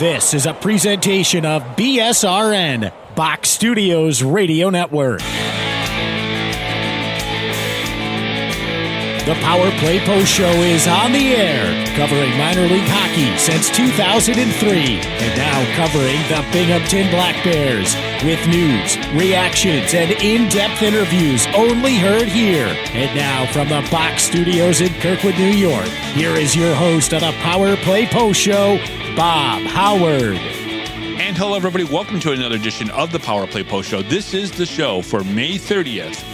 This is a presentation of BSRN, Box Studios Radio Network. The Power Play Post Show is on the air, covering minor league hockey since 2003, and now covering the Binghamton Black Bears with news, reactions, and in-depth interviews only heard here. And now from the Box Studios in Kirkwood, New York, here is your host of the Power Play Post Show, Bob Howard. And hello, everybody. Welcome to another edition of the Power Play Post Show. This is the show for May 30th.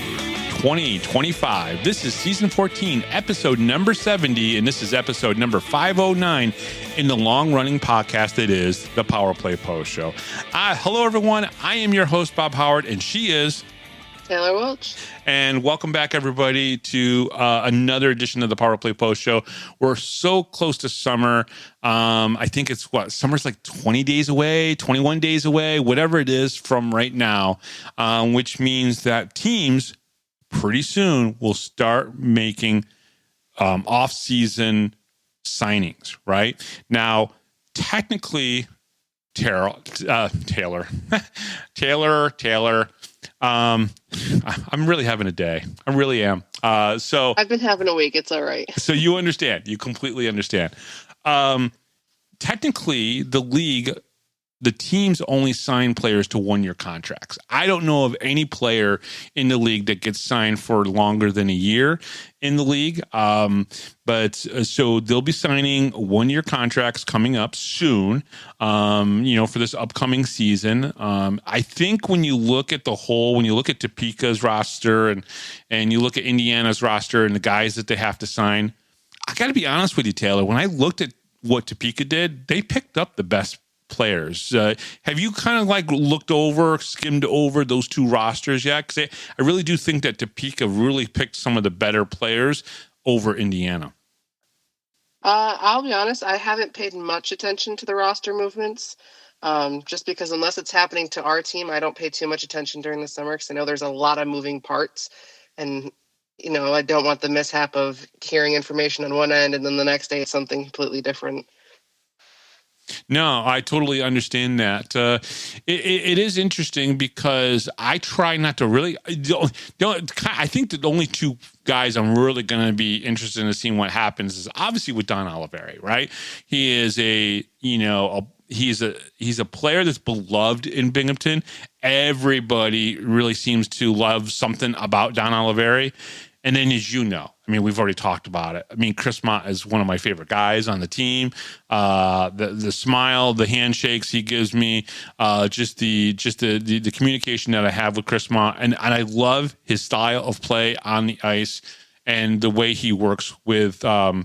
2025. This is season 14, episode number 70, and this is episode number 509 in the long-running podcast that is the Power Play Post Show. Hello, everyone. I am your host, Bob Howard, and she is Taylor Welch. And welcome back, everybody, to another edition of the Power Play Post Show. We're so close to summer. I think it's summer's like 20 days away, 21 days away, whatever it is from right now, which means that teams pretty soon we'll start making off-season signings, right? Now, technically, Taylor, I'm really having a day. I really am. So I've been having a week. It's all right. So you understand. You completely understand. Technically, the teams only sign players to one-year contracts. I don't know of any player in the league that gets signed for longer than a year in the league. So they'll be signing one-year contracts coming up soon, for this upcoming season. I think when you look at when you look at Topeka's roster and you look at Indiana's roster and the guys that they have to sign, I got to be honest with you, Taylor, when I looked at what Topeka did, they picked up the best players. Have you kind of skimmed over those two rosters yet? Because I really do think that Topeka really picked some of the better players over Indiana. I'll be honest, I haven't paid much attention to the roster movements, just because unless it's happening to our team, I don't pay too much attention during the summer because I know there's a lot of moving parts, and I don't want the mishap of hearing information on one end and then the next day it's something completely different. No, I totally understand that. It is interesting because I try not to really. I think the only two guys I'm really going to be interested in seeing what happens is obviously with Don Oliveri, right? He is he's a player that's beloved in Binghamton. Everybody really seems to love something about Don Oliveri. And then, as you know, we've already talked about it. Chris Mott is one of my favorite guys on the team. The smile, the handshakes he gives me, just the communication that I have with Chris Mott, and I love his style of play on the ice and the way he works with Cam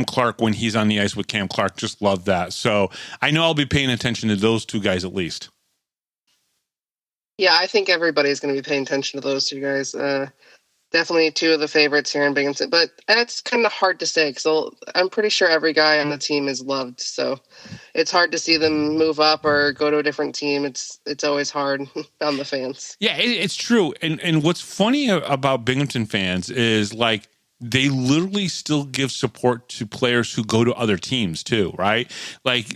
Clark when he's on the ice with Cam Clark. Just love that. So I know I'll be paying attention to those two guys at least. Yeah, I think everybody's going to be paying attention to those two guys. Definitely two of the favorites here in Binghamton, but it's kind of hard to say because I'm pretty sure every guy on the team is loved. So it's hard to see them move up or go to a different team. It's always hard on the fans. Yeah, it's true. And what's funny about Binghamton fans is they literally still give support to players who go to other teams too, right?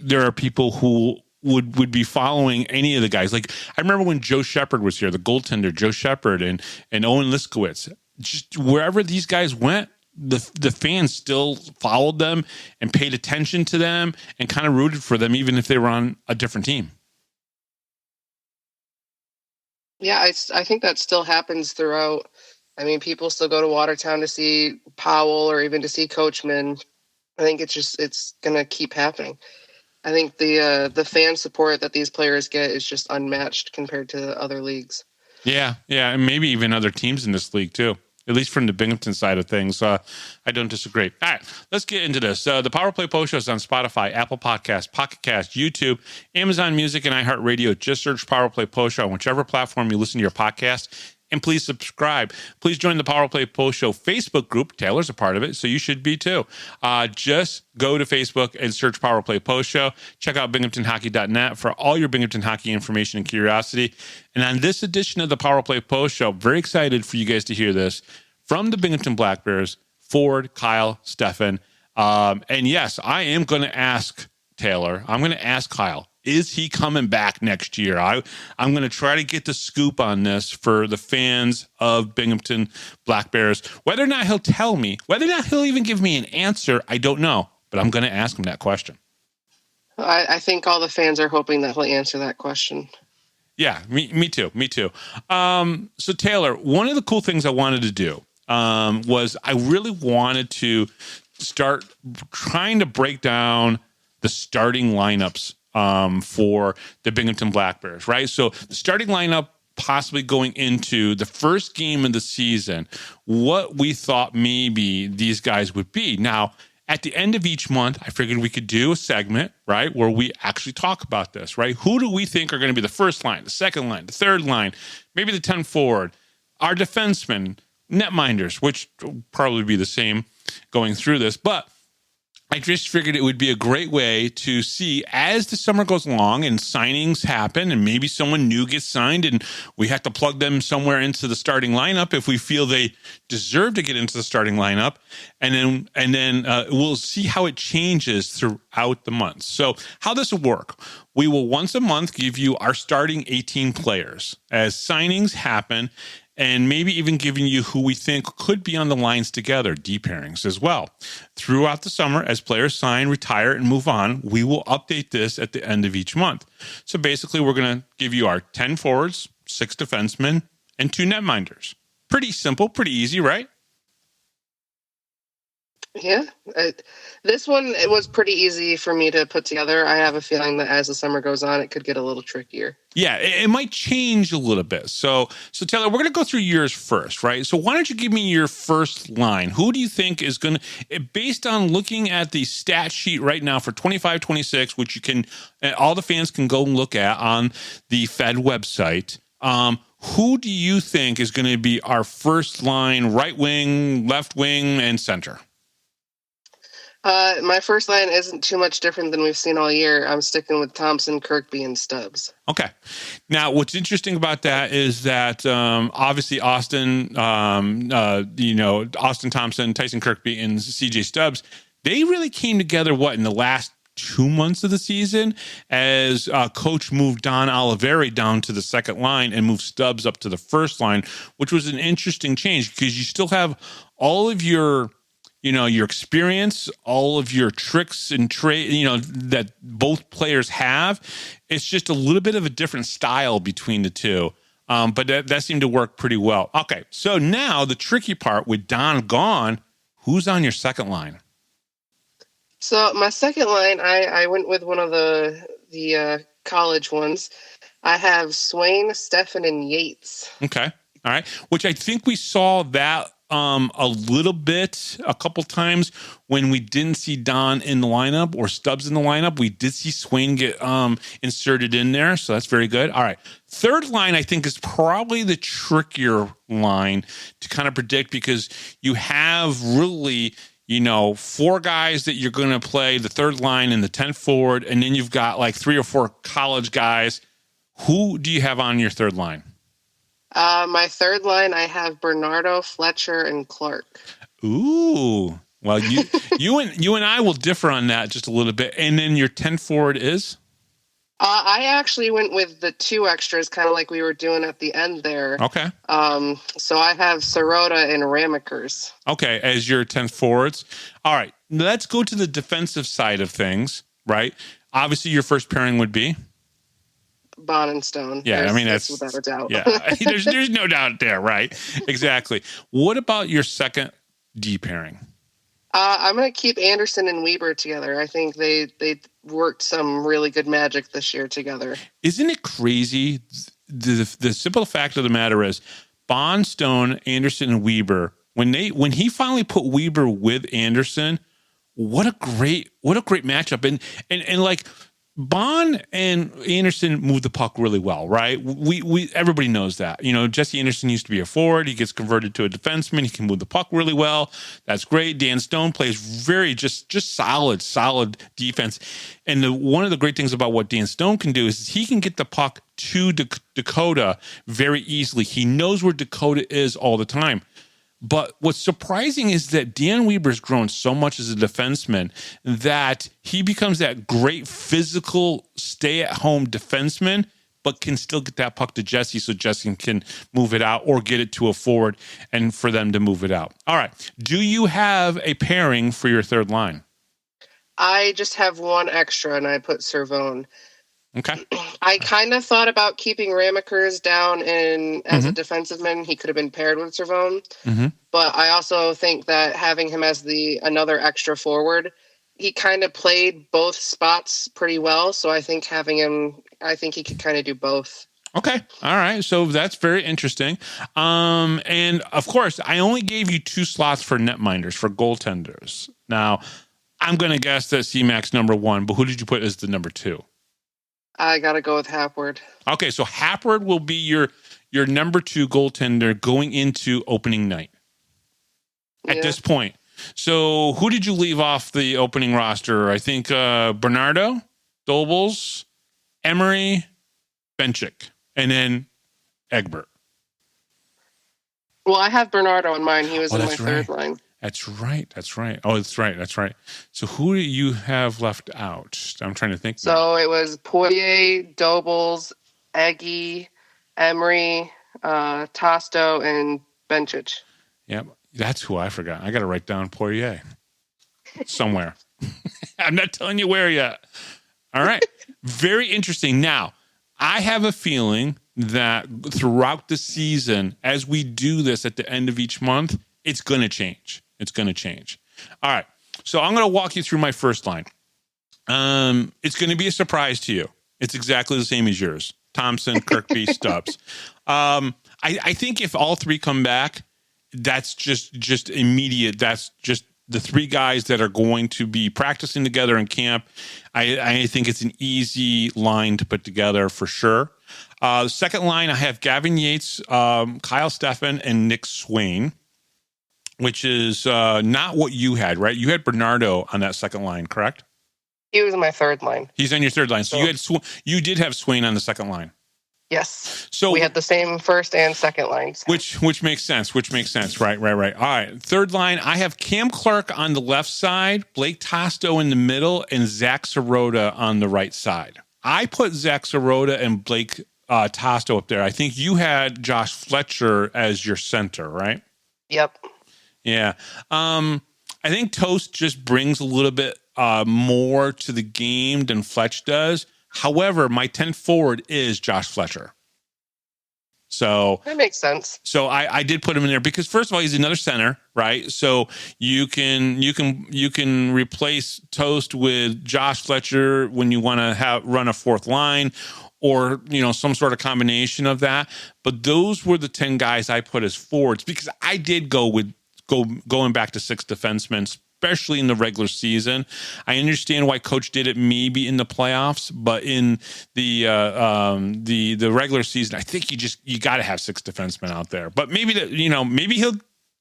There are people who would be following any of the guys. I remember when Joe Shepard was here, the goaltender, Joe Shepard and Owen Liskowitz. Just wherever these guys went, the fans still followed them and paid attention to them and kind of rooted for them, even if they were on a different team. Yeah, I think that still happens throughout. People still go to Watertown to see Powell or even to see Coachman. I think it's going to keep happening. I think the fan support that these players get is just unmatched compared to other leagues. Yeah, and maybe even other teams in this league too, at least from the Binghamton side of things. I don't disagree. All right, let's get into this. The Power Play Post Show is on Spotify, Apple Podcasts, Pocket Cast, YouTube, Amazon Music, and iHeartRadio. Just search Power Play Post Show on whichever platform you listen to your podcast. And please subscribe. Please join the Power Play Post Show Facebook group. Taylor's a part of it, so you should be too. Just go to Facebook and search Power Play Post Show. Check out binghamtonhockey.net for all your Binghamton hockey information and curiosity. And on this edition of the Power Play Post Show, very excited for you guys to hear this from the Binghamton Black Bears, Ford, Kyle, Stephan. And yes, I am going to ask Taylor. I'm going to ask Kyle, is he coming back next year? I'm going to try to get the scoop on this for the fans of Binghamton Black Bears. Whether or not he'll tell me, whether or not he'll even give me an answer, I don't know. But I'm going to ask him that question. I think all the fans are hoping that he'll answer that question. Yeah, me too. So Taylor, one of the cool things I wanted to do was I really wanted to start trying to break down the starting lineups for the Binghamton Black Bears, right? So the starting lineup possibly going into the first game of the season, what we thought maybe these guys would be. Now, at the end of each month, I figured we could do a segment, right, where we actually talk about this, right? Who do we think are going to be the first line, the second line, the third line, maybe the 10 forward, our defensemen, netminders, which will probably be the same going through this. But I just figured it would be a great way to see as the summer goes along and signings happen and maybe someone new gets signed and we have to plug them somewhere into the starting lineup if we feel they deserve to get into the starting lineup. And then we'll see how it changes throughout the months. So how this will work, we will once a month give you our starting 18 players as signings happen, and maybe even giving you who we think could be on the lines together, D pairings as well. Throughout the summer, as players sign, retire, and move on, we will update this at the end of each month. So basically, we're going to give you our 10 forwards, 6 defensemen, and 2 netminders. Pretty simple, pretty easy, right? Yeah, this one, it was pretty easy for me to put together. I have a feeling that as the summer goes on, it could get a little trickier. Yeah, it might change a little bit. So Taylor, we're going to go through yours first, right? So why don't you give me your first line? Who do you think is going to, based on looking at the stat sheet right now for 25-26, which you can, all the fans can go and look at on the Fed website, who do you think is going to be our first line, right wing, left wing, and center? My first line isn't too much different than we've seen all year. I'm sticking with Thompson, Kirkby, and Stubbs. Okay. Now, what's interesting about that is that obviously Austin Thompson, Tyson Kirkby, and CJ Stubbs, they really came together, in the last 2 months of the season as coach moved Don Oliveri down to the second line and moved Stubbs up to the first line, which was an interesting change because you still have all of your experience, all of your tricks and that both players have. It's just a little bit of a different style between the two. But that seemed to work pretty well. Okay, so now the tricky part with Don gone, who's on your second line? So my second line, I went with one of the college ones. I have Swain, Stephan, and Yates. Okay, all right. Which I think we saw that a little bit a couple times when we didn't see Don in the lineup or Stubbs in the lineup. We did see Swain get inserted in there, so that's very good. All right. Third line, I think, is probably the trickier line to kind of predict because you have really, 4 guys that you're going to play the third line and the 10th forward, and then you've got like 3 or 4 college guys. Who do you have on your third line? My third line, I have Bernardo, Fletcher, and Clark. Ooh. Well, you and I will differ on that just a little bit. And then your 10 forward is? I actually went with the 2 extras, kind of like we were doing at the end there. Okay. So I have Sirota and Ramekers. Okay, as your 10 forwards. All right. Let's go to the defensive side of things, right? Obviously, your first pairing would be? Bond and Stone. Yeah, that's without a doubt. Yeah, there's no doubt there, right? Exactly. What about your second D pairing? I'm going to keep Anderson and Weber together. I think they worked some really good magic this year together. Isn't it crazy? The simple fact of the matter is, Bond, Stone, Anderson, and Weber. When he finally put Weber with Anderson, what a great matchup. And like. Bond and Anderson move the puck really well, right? We everybody knows that. Jesse Anderson used to be a forward. He gets converted to a defenseman. He can move the puck really well. That's great. Dan Stone plays very just solid defense. And one of the great things about what Dan Stone can do is he can get the puck to Dakota very easily. He knows where Dakota is all the time. But what's surprising is that Dan Weber's grown so much as a defenseman that he becomes that great physical stay-at-home defenseman, but can still get that puck to Jesse so Jesse can move it out or get it to a forward and for them to move it out. All right. Do you have a pairing for your third line? I just have one extra, and I put Servone. Okay. I kind of thought about keeping Ramakers down as a defensive man. He could have been paired with Servone. But I also think that having him as another extra forward, he kind of played both spots pretty well. So I think having him, I think he could kind of do both. Okay. All right. So that's very interesting. And of course, I only gave you 2 slots for netminders, for goaltenders. Now, I'm going to guess that C-Mac's number 1, but who did you put as the number 2? I got to go with Hapward. Okay. So Hapward will be your number 2 goaltender going into opening night at this point. So who did you leave off the opening roster? I think Bernardo, Dobles, Emery, Benchik, and then Egbert. Well, I have Bernardo in mine. He was in my third line. That's right. Oh, that's right. So who do you have left out? I'm trying to think. So it was Poirier, Dobles, Eggy, Emery, Tosto, and Benchich. Yep. That's who I forgot. I got to write down Poirier somewhere. I'm not telling you where yet. All right. Very interesting. Now, I have a feeling that throughout the season, as we do this at the end of each month, it's going to change. All right. So I'm going to walk you through my first line. It's going to be a surprise to you. It's exactly the same as yours. Thompson, Kirkby, Stubbs. I think if all 3 come back, that's just immediate. That's just the 3 guys that are going to be practicing together in camp. I think it's an easy line to put together for sure. The second line, I have Gavin Yates, Kyle Stephan, and Nick Swain, which is not what you had, right? You had Bernardo on that second line, correct? He was in my third line. He's on your third line. So you did have Swain on the second line. Yes. So we had the same first and second lines. Which makes sense. Right. All right. Third line, I have Cam Clark on the left side, Blake Tosto in the middle, and Zach Sirota on the right side. I put Zach Sirota and Blake Tosto up there. I think you had Josh Fletcher as your center, right? Yep. Yeah. I think Toast just brings a little bit more to the game than Fletch does. However, my 10th forward is Josh Fletcher. So that makes sense. So I did put him in there because first of all, he's another center, right? So you can replace Toast with Josh Fletcher when you want to run a fourth line, or some sort of combination of that. But those were the 10 guys I put as forwards because I did going back to 6 defensemen, especially in the regular season. I understand why Coach did it maybe in the playoffs, but in the regular season, I think you got to have 6 defensemen out there. But maybe maybe he'll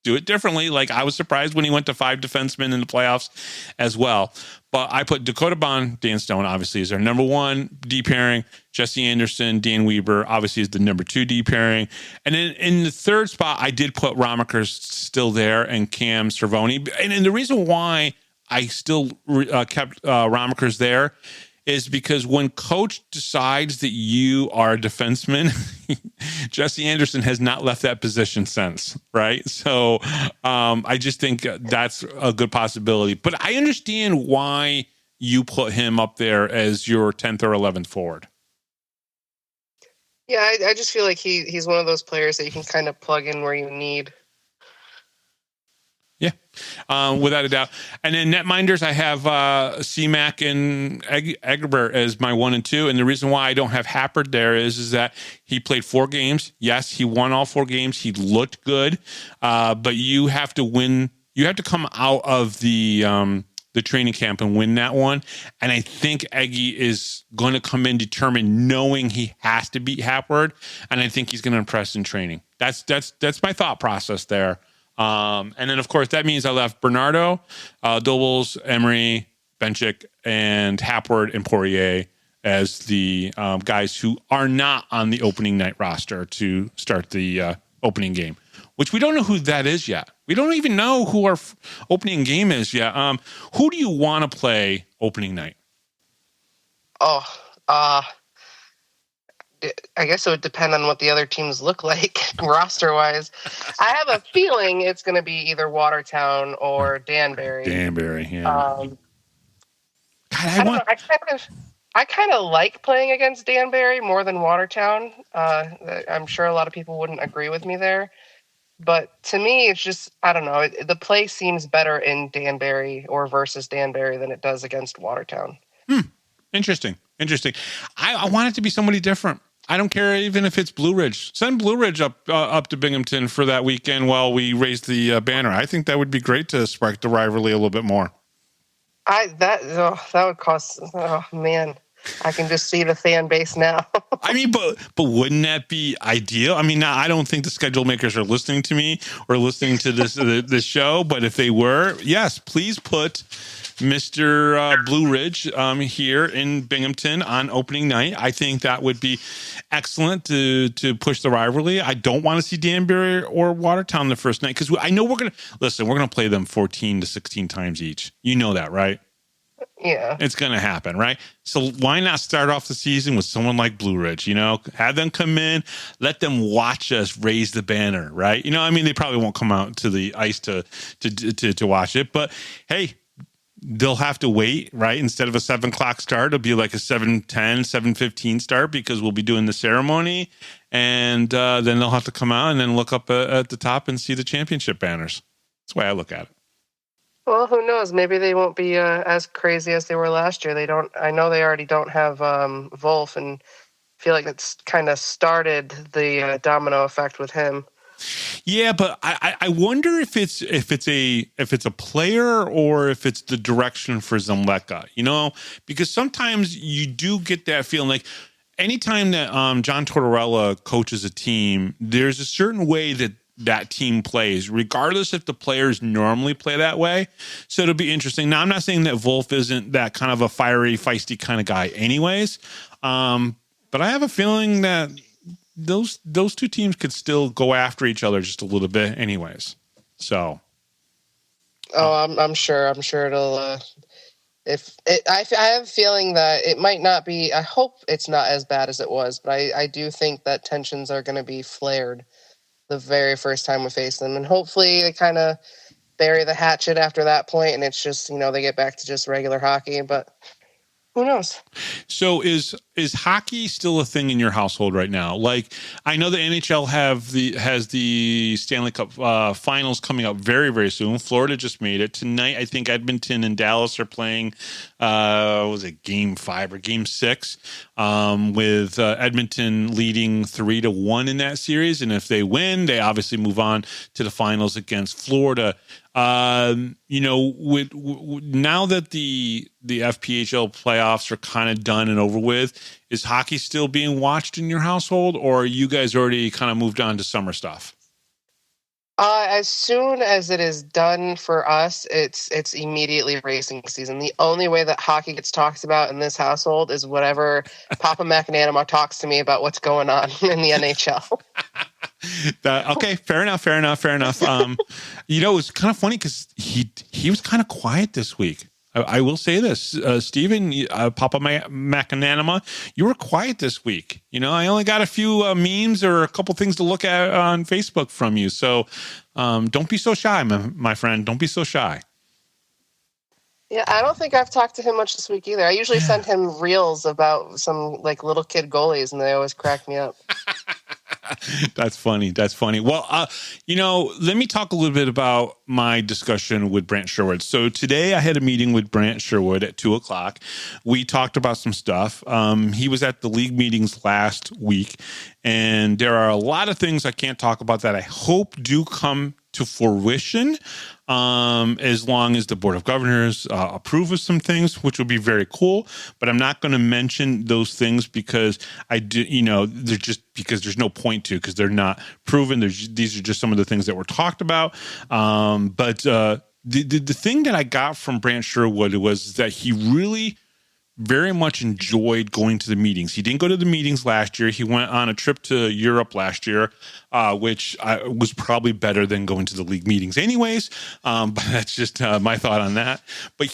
do it differently. Like I was surprised when he went to 5 defensemen in the playoffs as well. But I put Dakota Bond, Dan Stone, obviously, is our number 1 D pairing. Jesse Anderson, Dan Weber, obviously, is the number 2 D pairing. And then in the third spot, I did put Ramakers still there and Cam Cervoni. And the reason why I still kept Ramakers there is because when Coach decides that you are a defenseman, Jesse Anderson has not left that position since, right? So I just think that's a good possibility. But I understand why you put him up there as your 10th or 11th forward. Yeah, I just feel like he's one of those players that you can kind of plug in where you need. Yeah, without a doubt. And then netminders, I have C-Mac and Egbert as my 1 and 2. And the reason why I don't have Happard there is that he played 4 games. Yes, he won all 4 games. He looked good. But you have to win. You have to come out of the training camp and win that one. And I think Eggy is going to come in determined, knowing he has to beat Happard. And I think he's going to impress in training. That's my thought process there. And then, of course, that means I left Bernardo, Dobles, Emery, Benchik, and Hapward and Poirier as the guys who are not on the opening night roster to start the opening game, which we don't know who that is yet. We don't even know who our opening game is yet. Who do you want to play opening night? Oh, I guess it would depend on what the other teams look like roster-wise. I have a feeling it's going to be either Watertown or Danbury. Danbury, yeah. I don't know. I kind of like playing against Danbury more than Watertown. I'm sure a lot of people wouldn't agree with me there. But to me, it's just, I don't know. The play seems better in Danbury or versus Danbury than it does against Watertown. Interesting. I want it to be somebody different. I don't care even if it's Blue Ridge. Send Blue Ridge up to Binghamton for that weekend while we raise the banner. I think that would be great to spark the rivalry a little bit more. That would cost. Oh man, I can just see the fan base now. I mean, but wouldn't that be ideal? I mean, now I don't think the schedule makers are listening to me or listening to this show, but if they were, yes, please put Mr. Blue Ridge here in Binghamton on opening night. I think that would be excellent to push the rivalry. I don't want to see Danbury or Watertown the first night because I know we're going to play them 14 to 16 times each. You know that, right? Yeah. It's going to happen, right? So why not start off the season with someone like Blue Ridge, have them come in, let them watch us raise the banner, right? I mean, they probably won't come out to the ice to watch it, but hey, they'll have to wait, right? Instead of a 7:00 start, it'll be like a 7:10, 7:15 start because we'll be doing the ceremony. And then they'll have to come out and then look up at the top and see the championship banners. That's the way I look at it. Well, who knows? Maybe they won't be as crazy as they were last year. I know they already don't have Wolf, and feel like it's kind of started the domino effect with him. Yeah, but I wonder if it's a player or if it's the direction for Zemleka, because sometimes you do get that feeling like anytime that John Tortorella coaches a team, there's a certain way that team plays, regardless if the players normally play that way. So it'll be interesting. Now, I'm not saying that Wolf isn't that kind of a fiery, feisty kind of guy anyways, but I have a feeling that those two teams could still go after each other just a little bit anyways. So. I'm sure it'll, I have a feeling that it might not be, I hope it's not as bad as it was, but I do think that tensions are going to be flared the very first time we face them. And hopefully they kind of bury the hatchet after that point and it's just, they get back to just regular hockey, but who knows? So is hockey still a thing in your household right now? Like, I know the NHL has the Stanley Cup finals coming up very, very soon. Florida just made it tonight. I think Edmonton and Dallas are playing. Was it Game 5 or Game 6? With Edmonton leading 3-1 in that series, and if they win, they obviously move on to the finals against Florida. With now that the FPHL playoffs are kind of done and over with, is hockey still being watched in your household, or are you guys already kind of moved on to summer stuff? As soon as it is done for us, it's immediately racing season. The only way that hockey gets talked about in this household is whatever Papa McAnanama talks to me about what's going on in the NHL. Okay, fair enough. It was kind of funny because he was kind of quiet this week. I will say this, Stephen, Papa McAnanama, you were quiet this week. I only got a few memes or a couple things to look at on Facebook from you. So don't be so shy, my friend. Don't be so shy. Yeah, I don't think I've talked to him much this week either. I usually send him reels about some little kid goalies, and they always crack me up. That's funny. Well, let me talk a little bit about my discussion with Brant Sherwood. So today I had a meeting with Brant Sherwood at 2:00. We talked about some stuff. He was at the league meetings last week, and there are a lot of things I can't talk about that I hope do come to fruition, as long as the Board of Governors approve of some things, which would be very cool. But I'm not going to mention those things because they're just because there's no point to, because they're not proven. These are just some of the things that were talked about. But the thing that I got from Brant Sherwood was that he really very much enjoyed going to the meetings. He didn't go to the meetings last year. He went on a trip to Europe last year, which was probably better than going to the league meetings anyways. But that's just my thought on that. But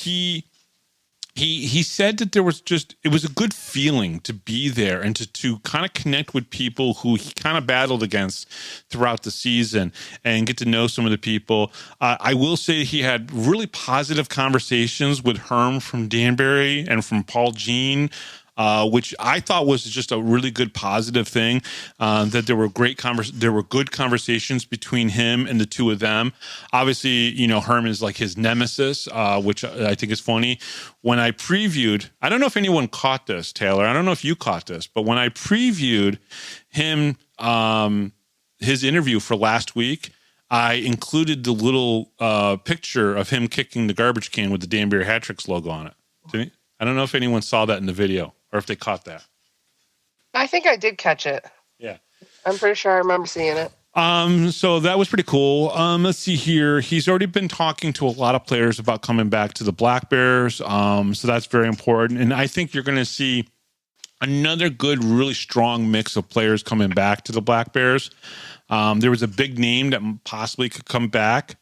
he said that it was a good feeling to be there and to kind of connect with people who he kind of battled against throughout the season and get to know some of the people. I will say he had really positive conversations with Herm from Danbury and from Paul Jean, which I thought was just a really good positive thing. That there were good conversations between him and the two of them. Obviously, Herm is like his nemesis, which I think is funny. When I previewed, I don't know if anyone caught this, Taylor. I don't know if you caught this, but when I previewed him, his interview for last week, I included the little picture of him kicking the garbage can with the Danbury Hat Tricks logo on it. I don't know if anyone saw that in the video or if they caught that. I think I did catch it. Yeah. I'm pretty sure I remember seeing it. So that was pretty cool. Let's see here. He's already been talking to a lot of players about coming back to the Black Bears. So that's very important. And I think you're going to see another good, really strong mix of players coming back to the Black Bears. There was a big name that possibly could come back,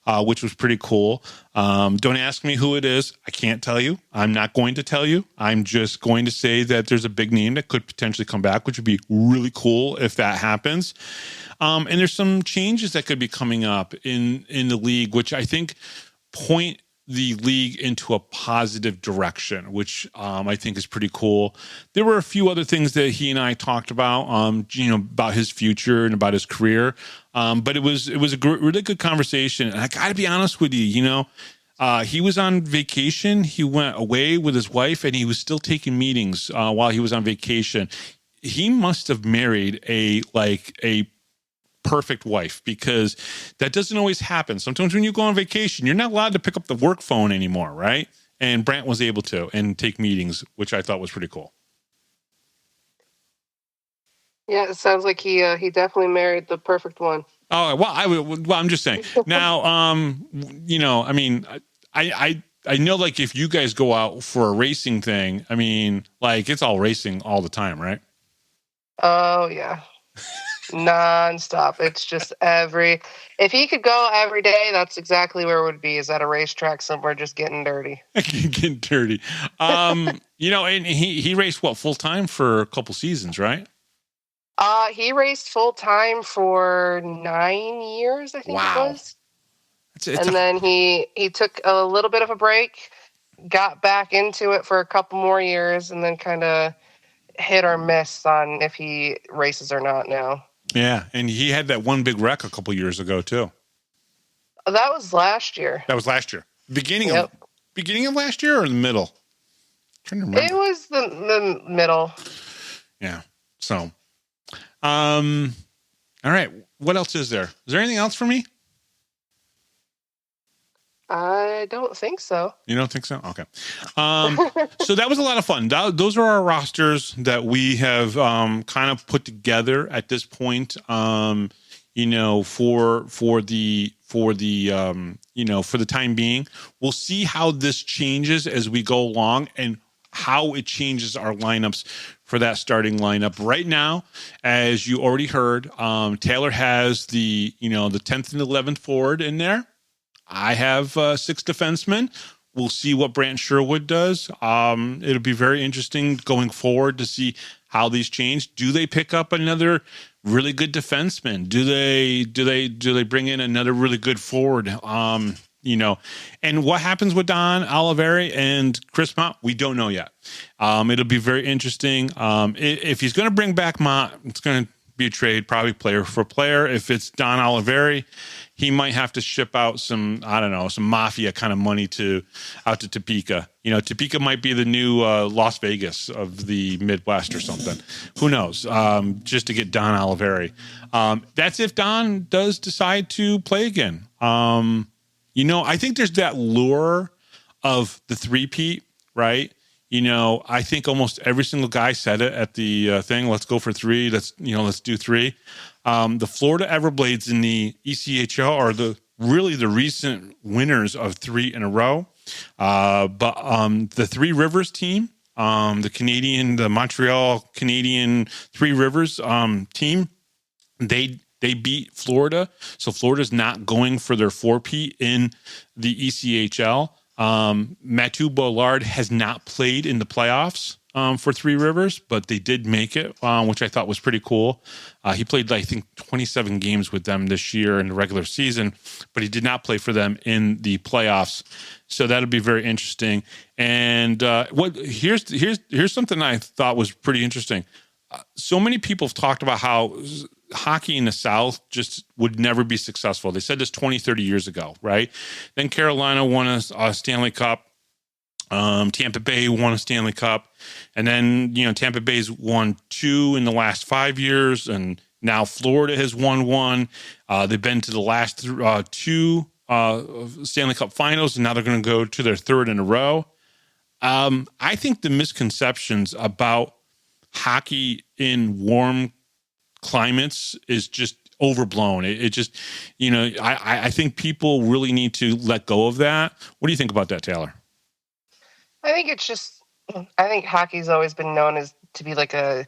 which was pretty cool. Don't ask me who it is. I can't tell you. I'm not going to tell you. I'm just going to say that there's a big name that could potentially come back, which would be really cool if that happens. And there's some changes that could be coming up in the league, which I think point the league into a positive direction, which I think is pretty cool. There were a few other things that he and I talked about, about his future and about his career. But it was a really good conversation. And I got to be honest with you, he was on vacation. He went away with his wife, and he was still taking meetings while he was on vacation. He must have married a perfect wife, because that doesn't always happen. Sometimes when you go on vacation, you're not allowed to pick up the work phone anymore, right? And Brant was able to and take meetings, which I thought was pretty cool. Yeah, it sounds like he definitely married the perfect one. Oh, well, I'm just saying. Now, I mean, I know, like, if you guys go out for a racing thing, I mean, like, it's all racing all the time, right? Oh, yeah. Non-stop. It's just if he could go every day, that's exactly where it would be, is at a racetrack somewhere just getting dirty. Getting dirty. And he raced full time for a couple seasons, right? He raced full time for 9 years, I think it was. Then he took a little bit of a break, got back into it for a couple more years, and then kind of hit or miss on if he races or not now. Yeah, and he had that one big wreck a couple years ago too. That was last year. Beginning of last year, or the middle? I'm trying to remember. It was the middle. Yeah. So, all right. What else is there? Is there anything else for me? I don't think so. You don't think so? Okay. So that was a lot of fun. Those are our rosters that we have kind of put together at this point. For the time being. We'll see how this changes as we go along and how it changes our lineups for that starting lineup. Right now, as you already heard, Taylor has the 10th and 11th forward in there. I have 6 defensemen. We'll see what Brant Sherwood does. It'll be very interesting going forward to see how these change. Do they pick up another really good defenseman? Do they bring in another really good forward? And what happens with Don Oliveri and Chris Mott, we don't know yet. It'll be very interesting. If he's going to bring back Mott, it's going to be a trade, probably player for player. If it's Don Oliveri, he might have to ship out some mafia kind of money out to Topeka. Topeka might be the new Las Vegas of the Midwest or something. Who knows? Just to get Don Oliveri. That's if Don does decide to play again. I think there's that lure of the three-peat, right? I think almost every single guy said it at the thing. Let's go for 3. Let's do 3. The Florida Everblades in the ECHL are the recent winners of 3 in a row. But the Three Rivers team, the Montreal Canadian Three Rivers team. They beat Florida, so Florida's not going for their 4P in the ECHL. Mathieu Bollard has not played in the playoffs for Three Rivers, but they did make it, which I thought was pretty cool. He played, I think, 27 games with them this year in the regular season, but he did not play for them in the playoffs. So that'll be very interesting. And here's something I thought was pretty interesting. So many people have talked about how hockey in the South just would never be successful. They said this 20, 30 years ago, right? Then Carolina won a Stanley Cup. Tampa Bay won a Stanley Cup. And then, Tampa Bay's won 2 in the last 5 years. And now Florida has won 1. They've been to the last 2 Stanley Cup finals, and now they're going to go to their 3rd in a row. I think the misconceptions about hockey in warm climates is just overblown. It just, I think people really need to let go of that. What do you think about that, Taylor? I think hockey's always been known as to be like a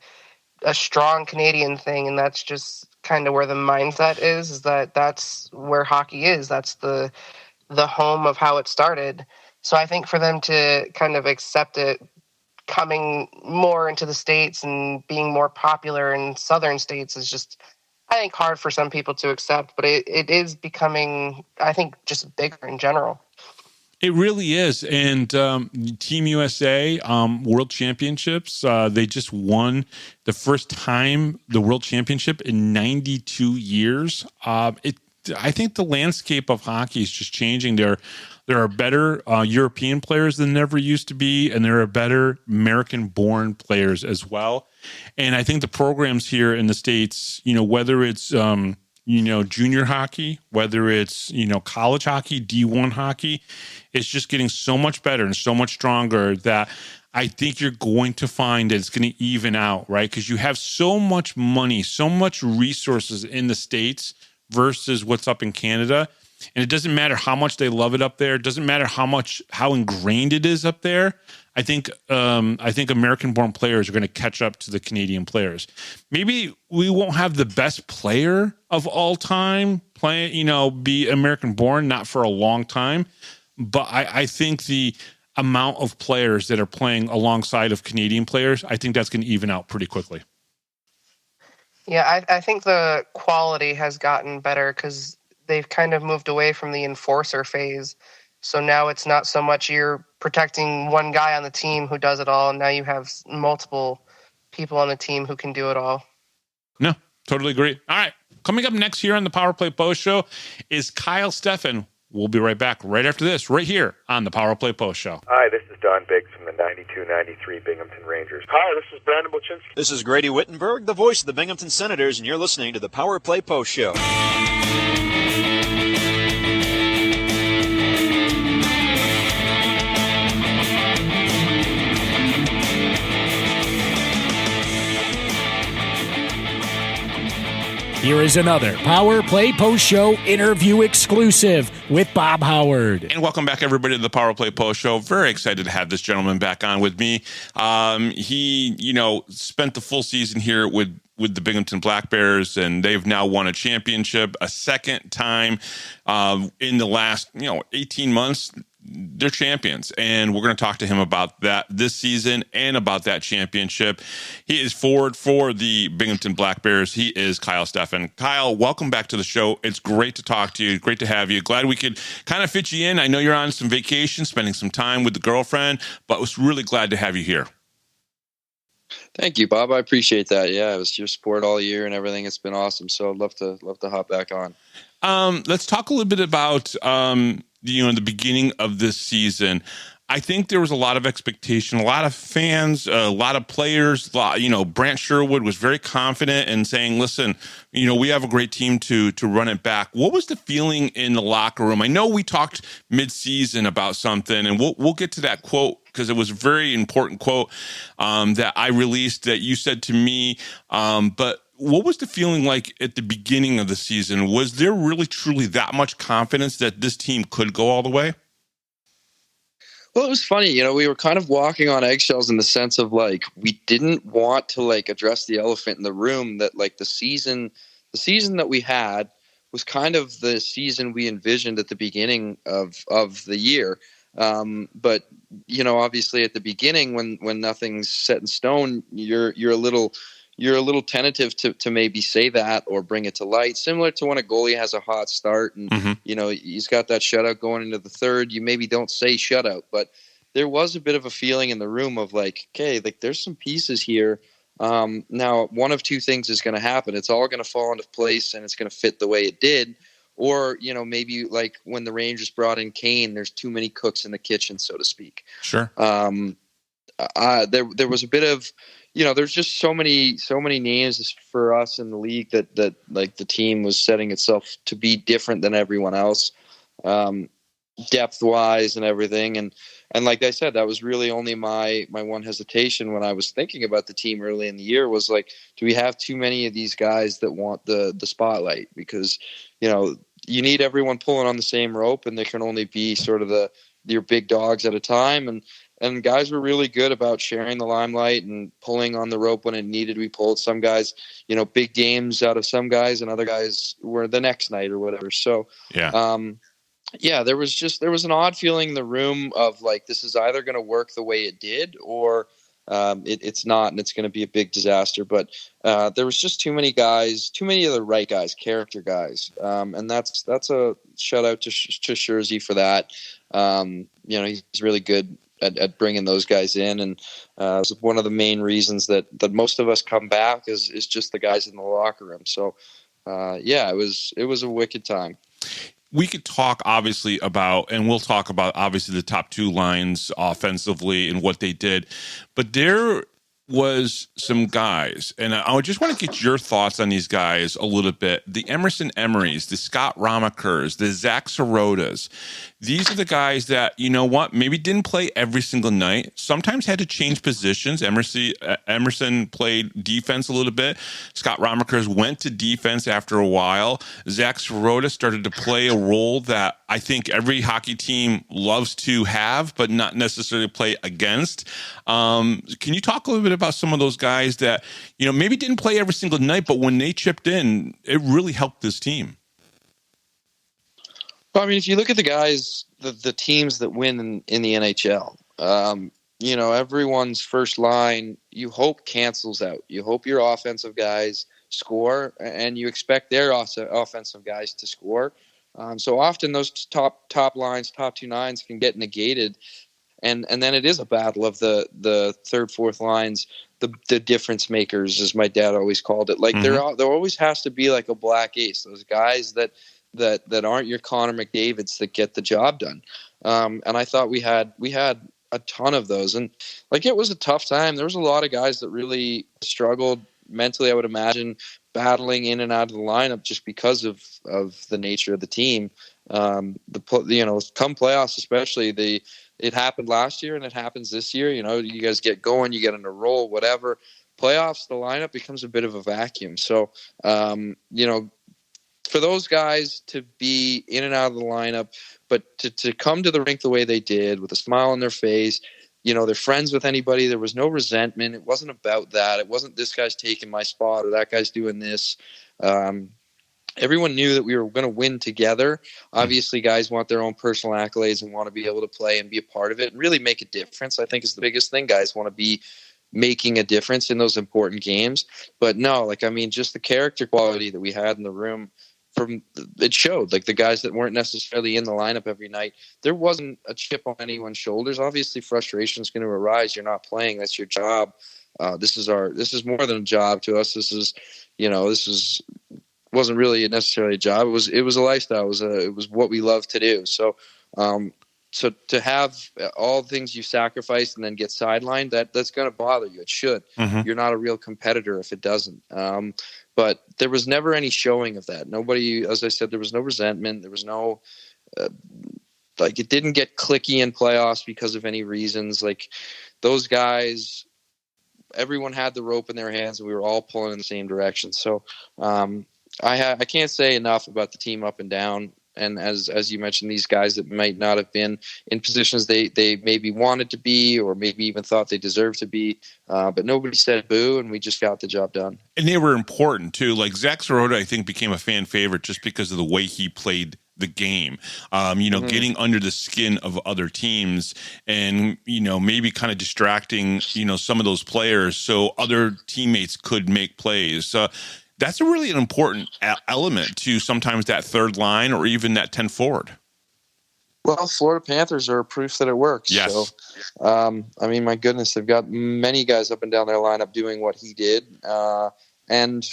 strong Canadian thing, and that's just kind of where the mindset is that's where hockey is. That's the home of how it started. So I think for them to kind of accept it coming more into the States and being more popular in southern states is just, I think, hard for some people to accept, but it is becoming, I think, just bigger in general. It really is. And Team USA World Championships, they just won the first time the World Championship in 92 years. I think the landscape of hockey is just changing. There are better European players than there ever used to be, and there are better American-born players as well. And I think the programs here in the States, whether it's junior hockey, whether it's college hockey, D1 hockey, it's just getting so much better and so much stronger that I think you're going to find that it's going to even out, right? Because you have so much money, so much resources in the States versus what's up in Canada. And it doesn't matter how much they love it up there. It doesn't matter how ingrained it is up there. I think American-born players are going to catch up to the Canadian players. Maybe we won't have the best player of all time be American-born, not for a long time. But I think the amount of players that are playing alongside of Canadian players, I think that's going to even out pretty quickly. Yeah, I think the quality has gotten better because they've kind of moved away from the enforcer phase. So now it's not so much you're protecting one guy on the team who does it all. And now you have multiple people on the team who can do it all. No, totally agree. All right. Coming up next here on the Power Play Post Show is Kyle Stephan. We'll be right back right after this, right here on the Power Play Post Show. Hi, this is Don Biggs from the 92-93 Binghamton Rangers. Hi, this is Brandon Buczynski. This is Grady Wittenberg, the voice of the Binghamton Senators, and you're listening to the Power Play Post Show. Here is another Power Play Post Show interview exclusive with Bob Howard. And welcome back, everybody, to the Power Play Post Show. Very excited to have this gentleman back on with me. He, spent the full season here with the Binghamton Black Bears, and they've now won a championship a second time in the last, 18 months. They're champions, and we're going to talk to him about that this season and about that championship. He is forward for the Binghamton Black Bears. He is Kyle Stephan. Kyle, welcome back to the show. It's great to talk to you. Great to have you. Glad we could kind of fit you in. I know you're on some vacation, spending some time with the girlfriend, but was really glad to have you here. Thank you, Bob. I appreciate that. Yeah, it was your support all year and everything. It's been awesome. So I'd love to hop back on. Let's talk a little bit about the beginning of this season. I think there was a lot of expectation, a lot of fans, a lot of players. Brant Sherwood was very confident in saying, listen, we have a great team to run it back. What was the feeling in the locker room? I know we talked mid-season about something, and we'll get to that quote because it was a very important quote that I released that you said to me. But what was the feeling like at the beginning of the season? Was there really, truly that much confidence that this team could go all the way? Well, it was funny, we were kind of walking on eggshells in the sense of like, we didn't want to like address the elephant in the room that like the season that we had was kind of the season we envisioned at the beginning of the year. But obviously at the beginning when nothing's set in stone, you're a little tentative to maybe say that or bring it to light, similar to when a goalie has a hot start and he's got that shutout going into the third. You maybe don't say shutout, but there was a bit of a feeling in the room of like, okay, like there's some pieces here. Now one of two things is going to happen. It's all going to fall into place and it's going to fit the way it did. Or, maybe like when the Rangers brought in Kane, there's too many cooks in the kitchen, so to speak. Sure. There was a bit of, there's just so many names for us in the league that like the team was setting itself to be different than everyone else, depth wise and everything. And like I said, that was really only my one hesitation when I was thinking about the team early in the year was like, do we have too many of these guys that want the spotlight? Because, you need everyone pulling on the same rope and there can only be sort of your big dogs at a time. And guys were really good about sharing the limelight and pulling on the rope when it needed to be pulled. Some guys, big games out of some guys and other guys were the next night or whatever. So, there was an odd feeling in the room of like, this is either going to work the way it did or it's not, and it's going to be a big disaster. But there was just too many guys, too many of the right guys, character guys. And that's a shout out to Scherzi for that. He's really good at bringing those guys in. And it's one of the main reasons that most of us come back is just the guys in the locker room. So, it was a wicked time. We could talk obviously about, and we'll talk about obviously the top two lines offensively and what they did, but there was some guys, and I just want to get your thoughts on these guys a little bit. The Emerson Emerys, the Scott Ramakers, the Zach Sorotas. These are the guys that, maybe didn't play every single night. Sometimes had to change positions. Emerson played defense a little bit. Scott Ramakers went to defense after a while. Zach Sorotas started to play a role that I think every hockey team loves to have, but not necessarily play against. Can you talk a little bit about some of those guys that, maybe didn't play every single night, but when they chipped in, it really helped this team? Well, I mean, if you look at the guys, the teams that win in the NHL, everyone's first line, you hope cancels out. You hope your offensive guys score, and you expect their offensive guys to score. So often those top lines, top two nines can get negated, and then it is a battle of the third, fourth lines, the difference makers, as my dad always called it. Like there always has to be like a black ace, those guys that aren't your Connor McDavids that get the job done. And I thought we had a ton of those, and like it was a tough time. There was a lot of guys that really struggled mentally, I would imagine, battling in and out of the lineup just because of the nature of the team. Come playoffs, especially it happened last year and it happens this year. You guys get going, you get in a roll, whatever. Playoffs, the lineup becomes a bit of a vacuum. So, for those guys to be in and out of the lineup, but to come to the rink the way they did with a smile on their face, they're friends with anybody. There was no resentment. It wasn't about that. It wasn't this guy's taking my spot or that guy's doing this. Everyone knew that we were going to win together. Obviously, guys want their own personal accolades and want to be able to play and be a part of it and really make a difference. I think is the biggest thing. Guys want to be making a difference in those important games. But no, just the character quality that we had in the room, it showed. Like the guys that weren't necessarily in the lineup every night, there wasn't a chip on anyone's shoulders. Obviously, frustration is going to arise. You're not playing. That's your job. This is more than a job to us. Wasn't really necessarily a job. It was a lifestyle. It was what we love to do. So, so to have all the things you sacrifice and then get sidelined, that's going to bother you. It should. Mm-hmm. You're not a real competitor if it doesn't. But there was never any showing of that. Nobody, as I said, there was no resentment. There was no, it didn't get cliquey in playoffs because of any reasons. Like those guys, everyone had the rope in their hands and we were all pulling in the same direction. So I can't say enough about the team up and down. and as you mentioned, these guys that might not have been in positions they maybe wanted to be, or maybe even thought they deserved to be, but nobody said boo, and we just got the job done. And they were important too. Like Zach Sirota, I think, became a fan favorite just because of the way he played the game, getting under the skin of other teams and, maybe kind of distracting, some of those players so other teammates could make plays. That's a really an important element to sometimes that third line or even that 10 forward. Well, Florida Panthers are proof that it works. Yes. So, my goodness, they've got many guys up and down their lineup doing what he did. And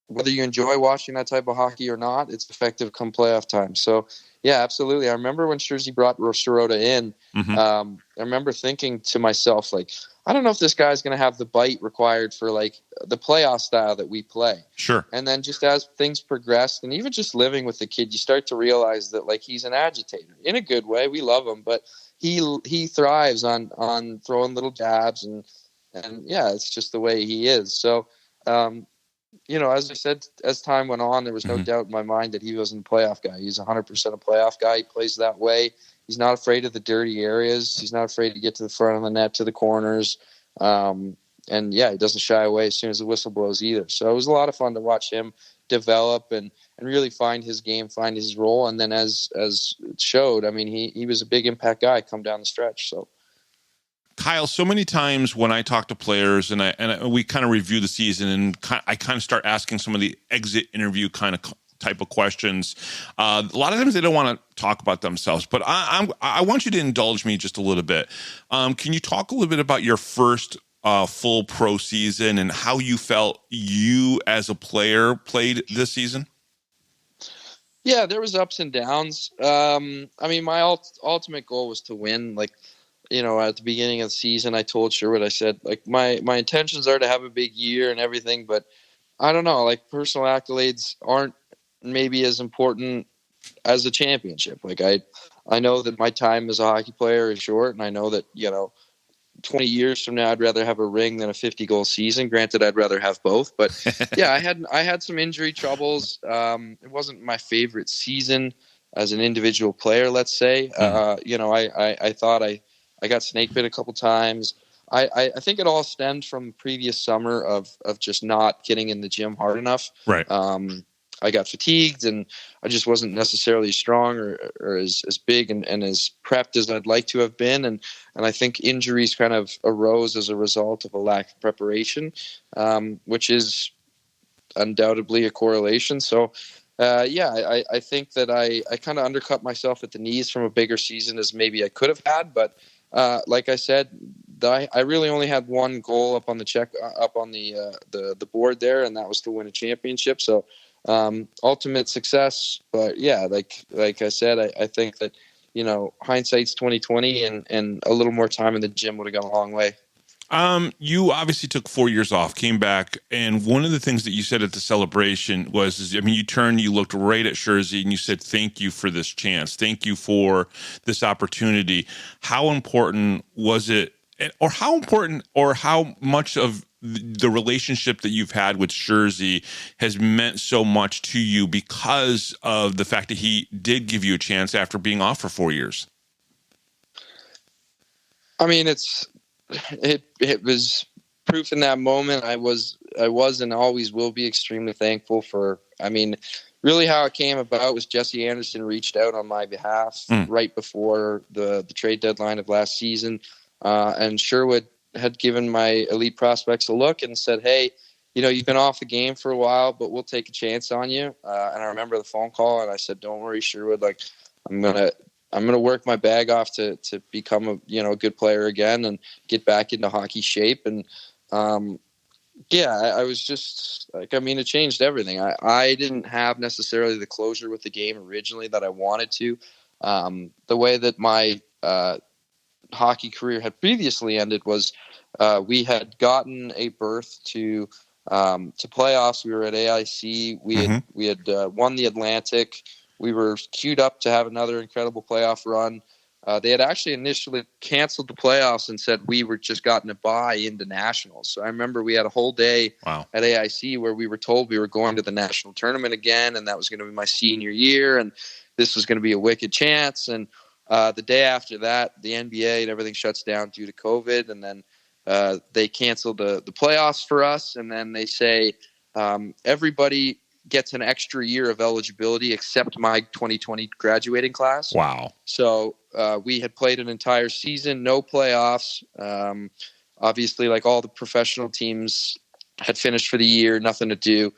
whether you enjoy watching that type of hockey or not, it's effective come playoff time. So, yeah, absolutely. I remember when Scherzer brought Sirota in, I remember thinking to myself, like, I don't know if this guy's going to have the bite required for, like, the playoff style that we play. Sure. And then just as things progressed, and even just living with the kid, you start to realize that, like, he's an agitator in a good way. We love him, but he thrives on throwing little jabs, and yeah, it's just the way he is. So, as I said, as time went on, there was no doubt in my mind that he wasn't a playoff guy. He's 100% a playoff guy. He plays that way. He's not afraid of the dirty areas. He's not afraid to get to the front of the net, to the corners. And yeah, he doesn't shy away as soon as the whistle blows either. So it was a lot of fun to watch him develop and really find his game, find his role. And then as it showed, he was a big impact guy come down the stretch. So. Kyle, so many times when I talk to players and we kind of review the season, and I kind of start asking some of the exit interview kind of type of questions. A lot of times they don't want to talk about themselves, but I want you to indulge me just a little bit. Can you talk a little bit about your first full pro season and how you felt you as a player played this season? Yeah, there was ups and downs. My ultimate goal was to win. Like, at the beginning of the season, I told Sherwood, I said, like, my intentions are to have a big year and everything, but I don't know, like, personal accolades aren't maybe as important as a championship. Like, I know that my time as a hockey player is short, and I know that, 20 years from now, I'd rather have a ring than a 50-goal season. Granted, I'd rather have both, but yeah, I had some injury troubles. It wasn't my favorite season as an individual player, let's say. I thought I got snake bit a couple times. I think it all stemmed from the previous summer of just not getting in the gym hard enough. Right. I got fatigued, and I just wasn't necessarily as strong or as big and as prepped as I'd like to have been. And I think injuries kind of arose as a result of a lack of preparation, which is undoubtedly a correlation. So, I think that I kind of undercut myself at the knees from a bigger season as maybe I could have had. But like I said, I really only had one goal up on the board there, and that was to win a championship. So ultimate success. But yeah, like I said, I think that hindsight's 20/20, and a little more time in the gym would have gone a long way. You obviously took 4 years off, came back, and one of the things that you said at the celebration was, you turned, you looked right at Scherzer, and you said, "Thank you for this chance. Thank you for this opportunity." How important was it, or how much of the relationship that you've had with Scherzer has meant so much to you because of the fact that he did give you a chance after being off for 4 years? It was proof in that moment. I was and always will be extremely thankful for. Really how it came about was Jesse Anderson reached out on my behalf right before the trade deadline of last season, and Sherwood had given my elite prospects a look and said, "Hey, you've been off the game for a while, but we'll take a chance on you." And I remember the phone call, and I said, "Don't worry, Sherwood. Like, I'm gonna work my bag off to become a good player again and get back into hockey shape." And I was just like, it changed everything. I didn't have necessarily the closure with the game originally that I wanted to. The way that my hockey career had previously ended was we had gotten a berth to playoffs. We were at AIC. We had won the Atlantic. We were queued up to have another incredible playoff run. They had actually initially canceled the playoffs and said we were just gotten a bye into nationals. So I remember we had a whole day at AIC where we were told we were going to the national tournament again, and that was going to be my senior year. And this was going to be a wicked chance. And the day after that, the NBA and everything shuts down due to COVID. And then they canceled the playoffs for us. And then they say everybody gets an extra year of eligibility except my 2020 graduating class. Wow. So we had played an entire season, no playoffs. Obviously, like all the professional teams had finished for the year, nothing to do.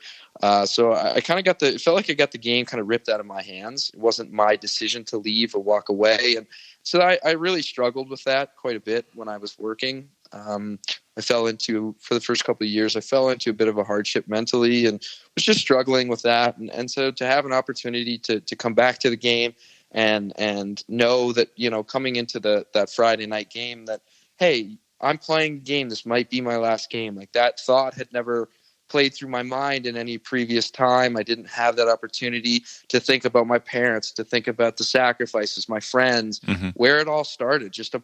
So I kind of it felt like I got the game kind of ripped out of my hands. It wasn't my decision to leave or walk away. And so I really struggled with that quite a bit when I was working. I fell into, for the first couple of years, I fell into a bit of a hardship mentally and was just struggling with that. And so to have an opportunity to come back to the game and know that, you know, coming into that Friday night game that, hey, I'm playing a game. This might be my last game. Like, that thought had never played through my mind in any previous time. I didn't have that opportunity to think about my parents, to think about the sacrifices, my friends, where it all started, just a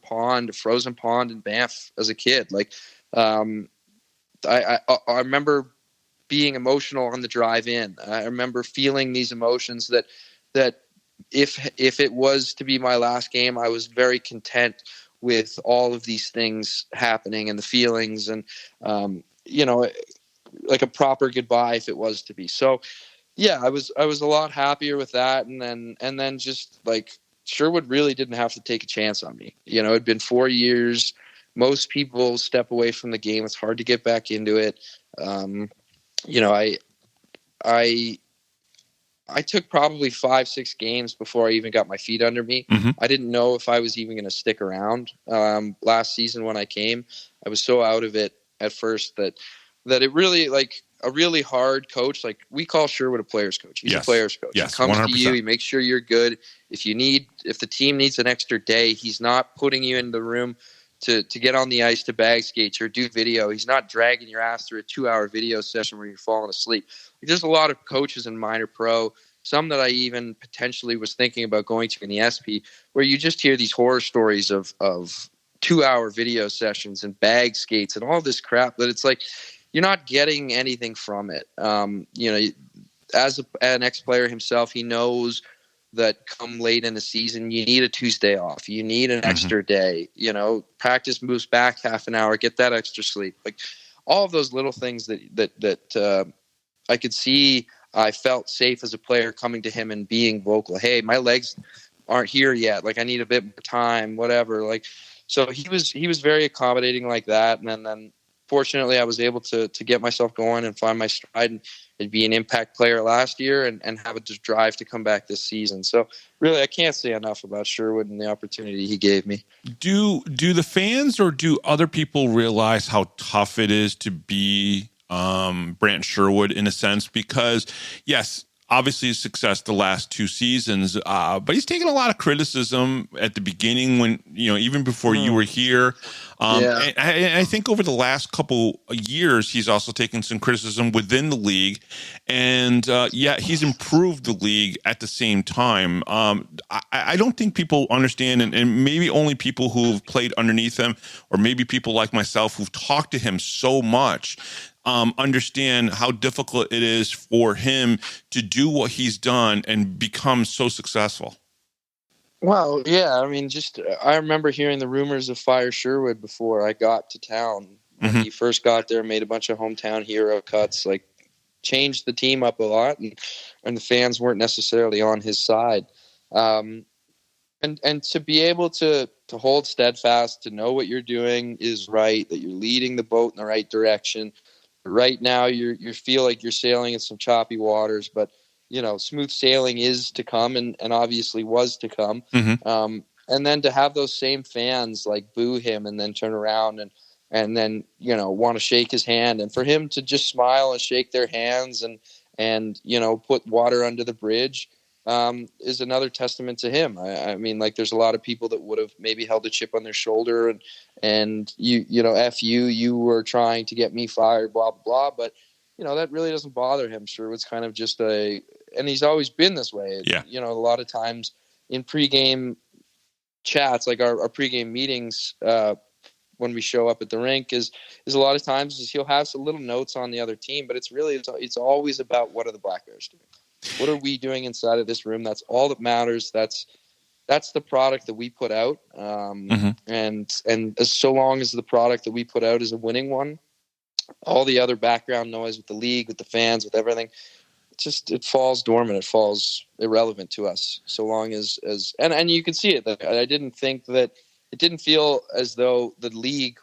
frozen pond in Banff as a kid. Like, I remember being emotional on the drive in. I remember feeling these emotions that if it was to be my last game, I was very content with all of these things happening and the feelings and, you know, like a proper goodbye if it was to be. So yeah, I was a lot happier with that. And then just like Sherwood really didn't have to take a chance on me. You know, it'd been 4 years. Most people step away from the game. It's hard to get back into it. You know, I took probably 5-6 games before I even got my feet under me. I didn't know if I was even going to stick around. Last season when I came, I was so out of it at first that it really, like, a really hard coach, like we call Sherwood a player's coach. He's a player's coach. Yes, he comes 100%. to you, he makes sure you're good. If the team needs an extra day, he's not putting you in the room to get on the ice to bag skates or do video. He's not dragging your ass through a 2-hour video session where you're falling asleep. There's a lot of coaches in minor pro, some that I even potentially was thinking about going to in the SP, where you just hear these horror stories of 2-hour video sessions and bag skates and all this crap that it's like, you're not getting anything from it. You know, as an ex-player himself, he knows that come late in the season, you need a Tuesday off. You need an extra day. You know, practice moves back half an hour. Get that extra sleep. Like all of those little things that I could see. I felt safe as a player coming to him and being vocal. Hey, my legs aren't here yet. Like I need a bit more time. Whatever. Like so, he was very accommodating like that. And then fortunately, I was able to get myself going and find my stride and be an impact player last year and have a drive to come back this season. So really, I can't say enough about Sherwood and the opportunity he gave me. Do the fans or do other people realize how tough it is to be Brant Sherwood in a sense? Because yes, obviously his success the last 2 seasons, but he's taken a lot of criticism at the beginning when, you know, even before you were here. And I think over the last couple of years, he's also taken some criticism within the league. And he's improved the league at the same time. I don't think people understand, and maybe only people who've played underneath him, or maybe people like myself who've talked to him so much, understand how difficult it is for him to do what he's done and become so successful. Well, yeah, I mean, I remember hearing the rumors of Fire Sherwood before I got to town. When he first got there, made a bunch of hometown hero cuts, like changed the team up a lot, and the fans weren't necessarily on his side. And to be able to hold steadfast, to know what you're doing is right, that you're leading the boat in the right direction. Right now, you feel like you're sailing in some choppy waters, but you know, smooth sailing is to come, and obviously was to come. And then to have those same fans like boo him and then turn around and then, you know, want to shake his hand, and for him to just smile and shake their hands and you know, put water under the bridge is another testament to him. I mean, like, there's a lot of people that would have maybe held a chip on their shoulder and you know, F you were trying to get me fired, blah, blah, blah. But, you know, that really doesn't bother him. Sherwood's kind of just and he's always been this way. Yeah. You know, a lot of times in pregame chats, like our pregame meetings, when we show up at the rink is a lot of times he'll have some little notes on the other team, but it's always about what are the Black Bears doing. What are we doing inside of this room? That's all that matters. That's the product that we put out. And so long as the product that we put out is a winning one, all the other background noise with the league, with the fans, with everything, it falls dormant. It falls irrelevant to us. So long as and you can see it. I didn't think that it didn't feel as though the league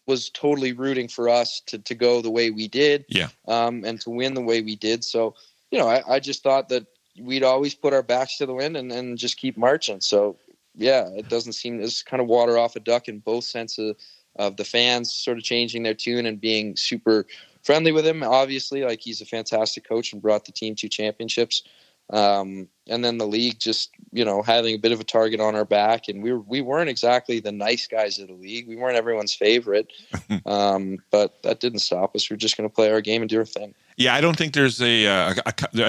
was totally rooting for us to go the way we did, and to win the way we did. So, I just thought that we'd always put our backs to the wind and just keep marching. So, yeah, it doesn't seem this kind of water off a duck in both senses of the fans sort of changing their tune and being super friendly with him. Obviously, like, he's a fantastic coach and brought the team to championships. And then the league just, having a bit of a target on our back, and we weren't exactly the nice guys of the league. We weren't everyone's favorite, but that didn't stop us. We're just going to play our game and do our thing. Yeah, I don't think there's I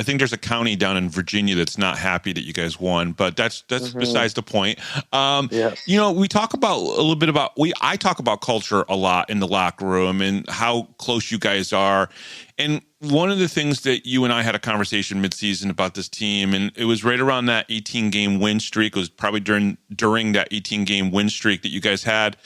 think there's a county down in Virginia that's not happy that you guys won, but that's besides the point. We talk about a little bit about I talk about culture a lot in the locker room and how close you guys are. And one of the things that you and I had a conversation midseason about this team, and it was right around that 18-game win streak. It was probably during that 18-game win streak that you guys had.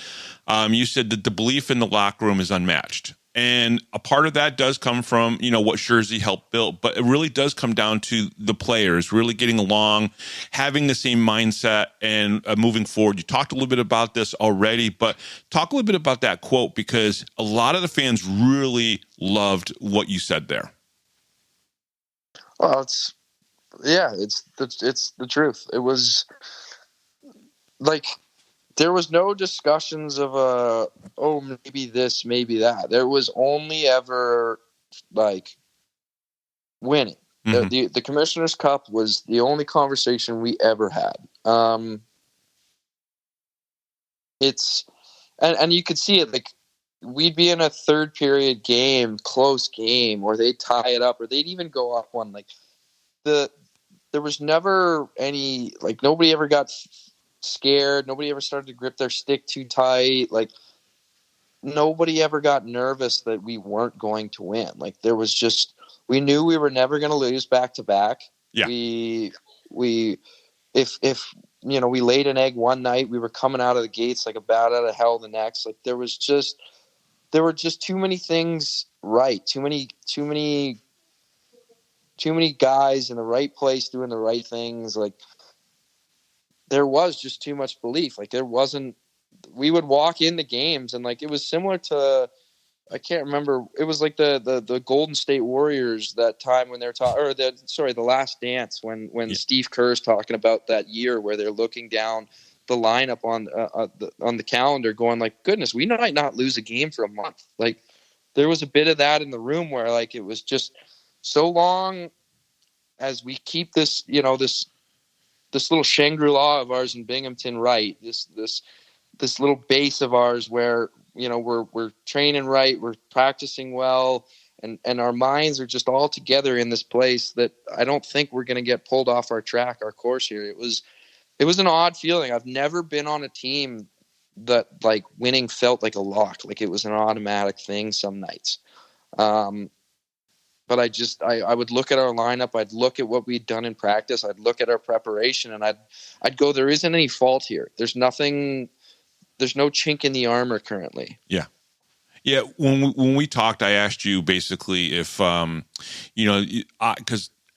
You said that the belief in the locker room is unmatched. And a part of that does come from, what Jersey helped build, but it really does come down to the players really getting along, having the same mindset and moving forward. You talked a little bit about this already, but talk a little bit about that quote, because a lot of the fans really loved what you said there. Well, it's the truth. It was like, there was no discussions of maybe this, maybe that. There was only ever like winning. Mm-hmm. The Commissioner's Cup was the only conversation we ever had. It's and you could see it, like, we'd be in a third period game, close game, or they'd tie it up, or they'd even go up one. Like, there was never any, like, nobody ever got scared. Nobody ever started to grip their stick too tight. Like, nobody ever got nervous that we weren't going to win. Like, there was just, we knew we were never going to lose back to back. Yeah. If we laid an egg one night, we were coming out of the gates like a bat out of hell the next. Like, there were just too many things right. Too many guys in the right place doing the right things. Like, there was just too much belief. Like, we would walk into games and, like, it was similar to, I can't remember. It was like the Golden State Warriors that time when they're the Last Dance when Steve Kerr's talking about that year where they're looking down the lineup on the calendar going, like, goodness, we might not lose a game for a month. Like, there was a bit of that in the room where, like, it was just so long as we keep this, this little Shangri-La of ours in Binghamton, right? This little base of ours where, we're training right, we're practicing well, and our minds are just all together in this place that I don't think we're going to get pulled off our course here. It was an odd feeling. I've never been on a team that, like, winning felt like a lock, like it was an automatic thing some nights. But I would look at our lineup. I'd look at what we'd done in practice. I'd look at our preparation, and I'd go, there isn't any fault here. There's no chink in the armor currently. Yeah. Yeah. When we talked, I asked you basically if, because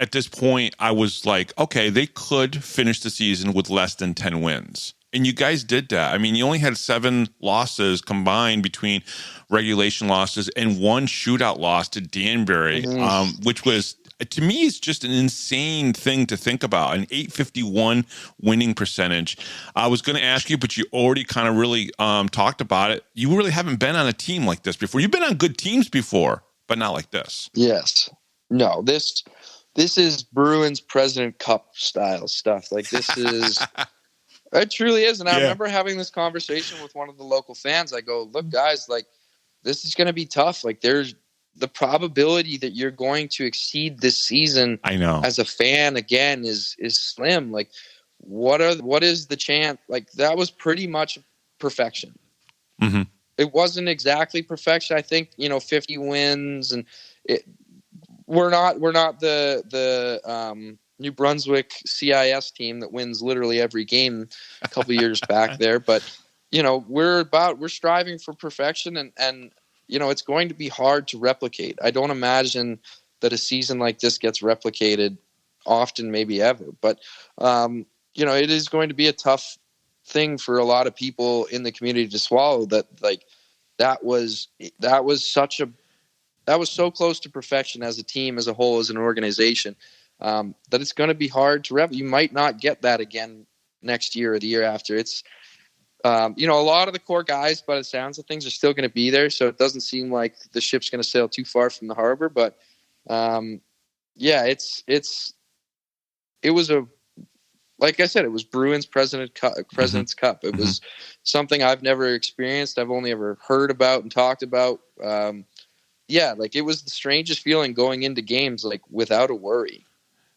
at this point I was like, okay, they could finish the season with less than 10 wins. And you guys did that. I mean, you only had 7 losses combined between regulation losses and 1 shootout loss to Danbury, which was, to me, is just an insane thing to think about. An .851 winning percentage. I was going to ask you, but you already kind of really talked about it. You really haven't been on a team like this before. You've been on good teams before, but not like this. Yes. No, this is Bruins President Cup style stuff. Like, this is... It truly is. And I remember having this conversation with one of the local fans. I go, look, guys, like, this is going to be tough. Like, there's the probability that you're going to exceed this season. I know, as a fan, again, is slim. Like, what is the chance? Like, that was pretty much perfection. Mm-hmm. It wasn't exactly perfection. I think, 50 wins and we're not the New Brunswick CIS team that wins literally every game a couple years back there, but we're striving for perfection, and it's going to be hard to replicate. I don't imagine that a season like this gets replicated often, maybe ever, but it is going to be a tough thing for a lot of people in the community to swallow, that was so close to perfection as a team, as a whole, as an organization, that it's going to be hard to you might not get that again next year or the year after. It's a lot of the core guys, by the sounds of things, are still going to be there, so it doesn't seem like the ship's going to sail too far from the harbor. But it was like I said, it was Bruins President's Cup. It was something I've never experienced. I've only ever heard about and talked about. It was the strangest feeling going into games, without a worry.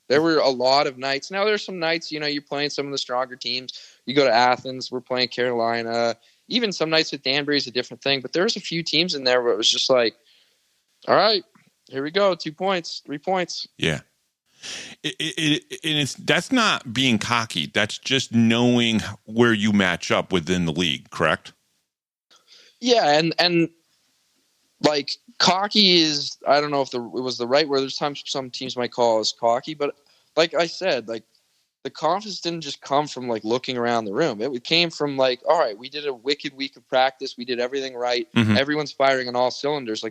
There were a lot of nights. Now, there's some nights, you're playing some of the stronger teams. You go to Athens, we're playing Carolina. Even some nights at Danbury is a different thing. But there's a few teams in there where it was just like, all right, here we go, 2 points, 3 points. Yeah. That's not being cocky. That's just knowing where you match up within the league, correct? Yeah, and cocky is, I don't know if it was the right word. There's times some teams might call us cocky, but like I said, the confidence didn't just come from looking around the room. It came from all right, we did a wicked week of practice. We did everything right. Mm-hmm. Everyone's firing on all cylinders.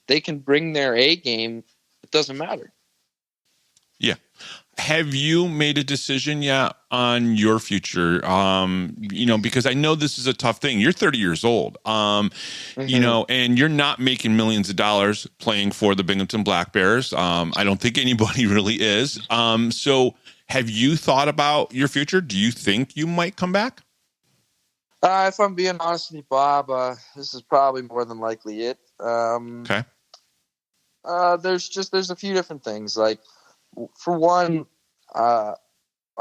They can bring their A game. It doesn't matter. Yeah. Have you made a decision yet on your future? Because I know this is a tough thing. You're 30 years old, and you're not making millions of dollars playing for the Binghamton Black Bears. I don't think anybody really is. So have you thought about your future? Do you think you might come back? If I'm being honest with you, Bob, this is probably more than likely it. Okay. There's a few different things. For one, I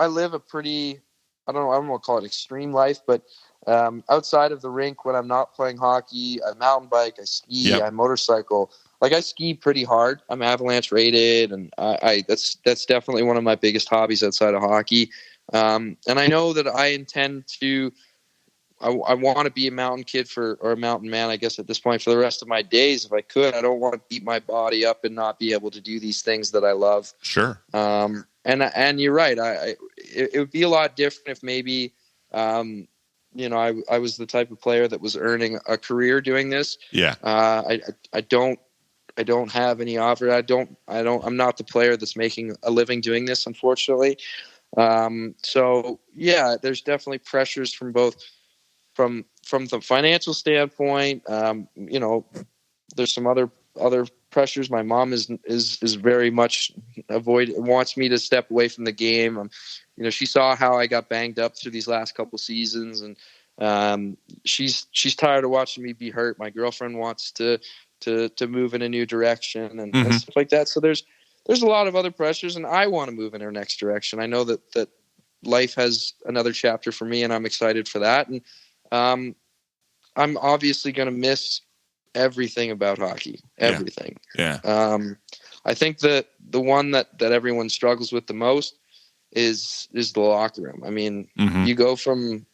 live a pretty, I don't want to call it extreme life, but outside of the rink, when I'm not playing hockey, I mountain bike, I ski, I motorcycle. I ski pretty hard. I'm avalanche rated, and that's definitely one of my biggest hobbies outside of hockey. And I know that I intend to. I want to be a mountain kid or a mountain man, I guess, at this point for the rest of my days. If I could, I don't want to beat my body up and not be able to do these things that I love. Sure. And you're right. It would be a lot different if maybe, I was the type of player that was earning a career doing this. Yeah. I don't have any offer. I'm not the player that's making a living doing this, unfortunately. So yeah, there's definitely pressures from both. From the financial standpoint, there's some other pressures. My mom is very much wants me to step away from the game. She saw how I got banged up through these last couple seasons, and she's tired of watching me be hurt. My girlfriend wants to move in a new direction and stuff like that. So there's a lot of other pressures, and I want to move in her next direction. I know that life has another chapter for me, and I'm excited for that. And I'm obviously going to miss everything about hockey, everything. Yeah. I think that the one that everyone struggles with the most is the locker room. I mean, you go from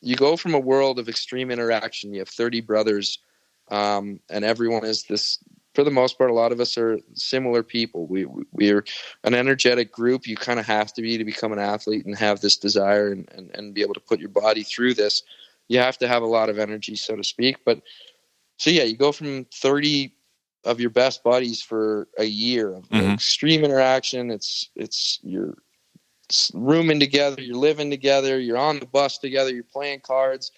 a world of extreme interaction. You have 30 brothers, and everyone is this. For the most part, a lot of us are similar people. We're an energetic group. You kind of have to become an athlete and have this desire and be able to put your body through this. You have to have a lot of energy, so to speak. But so yeah, you go from 30 of your best buddies for a year of extreme interaction. You're rooming together, you're living together, you're on the bus together, you're playing cards,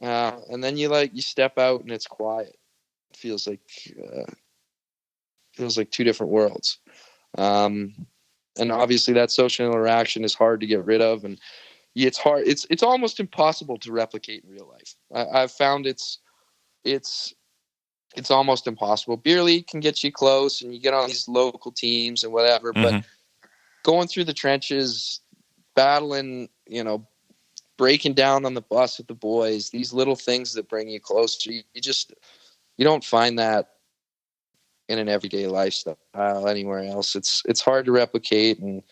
and then you step out and it's quiet. It feels like two different worlds. And obviously that social interaction is hard to get rid of, and it's hard. It's almost impossible to replicate in real life. I've found it's almost impossible. Beer league can get you close, and you get on these local teams and whatever. But going through the trenches, battling, breaking down on the bus with the boys, these little things that bring you closer, you don't find that an everyday lifestyle anywhere else. It's hard to replicate, and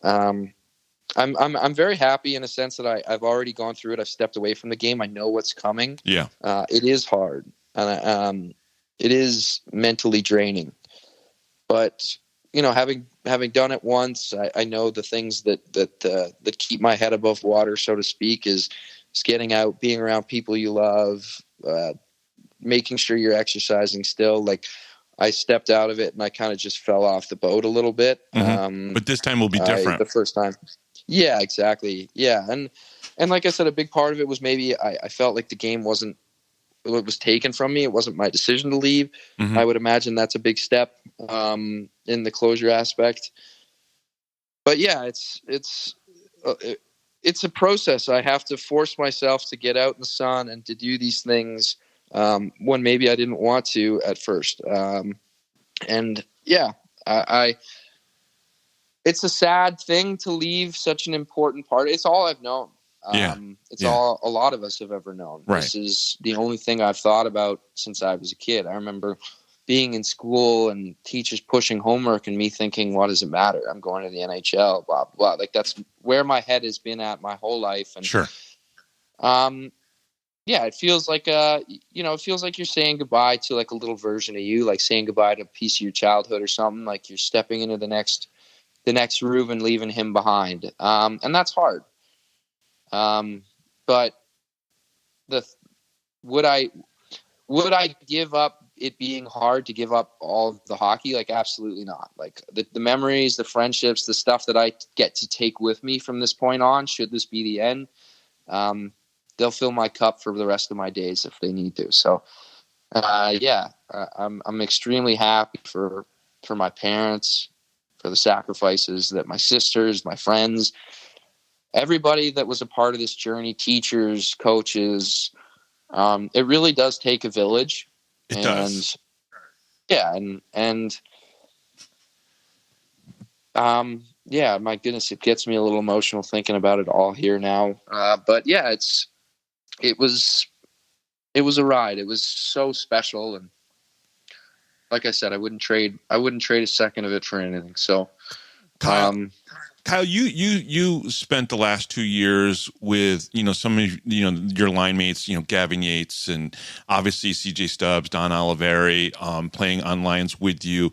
I'm very happy in a sense that I've already gone through it. I've stepped away from the game. I know what's coming. Yeah. It is hard, and it is mentally draining. But having done it once, I know the things that keep my head above water, so to speak, is getting out, being around people you love, making sure you're exercising still. Like, I stepped out of it and I kind of just fell off the boat a little bit. Mm-hmm. But this time will be different. The first time. Yeah, exactly. Yeah. And like I said, a big part of it was maybe I felt like the game wasn't, it was taken from me. It wasn't my decision to leave. Mm-hmm. I would imagine that's a big step in the closure aspect. But yeah, it's a process. I have to force myself to get out in the sun and to do these things when maybe I didn't want to at first. And yeah, it's a sad thing to leave such an important part. It's all I've known. It's all a lot of us have ever known. Right. This is the only thing I've thought about since I was a kid. I remember being in school and teachers pushing homework and me thinking, what does it matter? I'm going to the NHL, blah, blah. Like, that's where my head has been at my whole life. And sure. Yeah, it feels like it feels like you're saying goodbye to like a little version of you, like saying goodbye to a piece of your childhood or something. Like, you're stepping into the next room and leaving him behind. And that's hard. But would I give up it being hard to give up all of the hockey? Like, absolutely not. Like, the memories, the friendships, the stuff that I get to take with me from this point on, should this be the end, they'll fill my cup for the rest of my days if they need to. So, I'm extremely happy for my parents, for the sacrifices that my sisters, my friends, everybody that was a part of this journey, teachers, coaches. It really does take a village. It does. Yeah. My goodness, it gets me a little emotional thinking about it all here now. But yeah, it was a ride. It was so special. And like I said, I wouldn't trade a second of it for anything. So, Kyle, you spent the last 2 years with, some of, your line mates, Gavin Yates and obviously CJ Stubbs, Don Oliveri, playing on lines with you.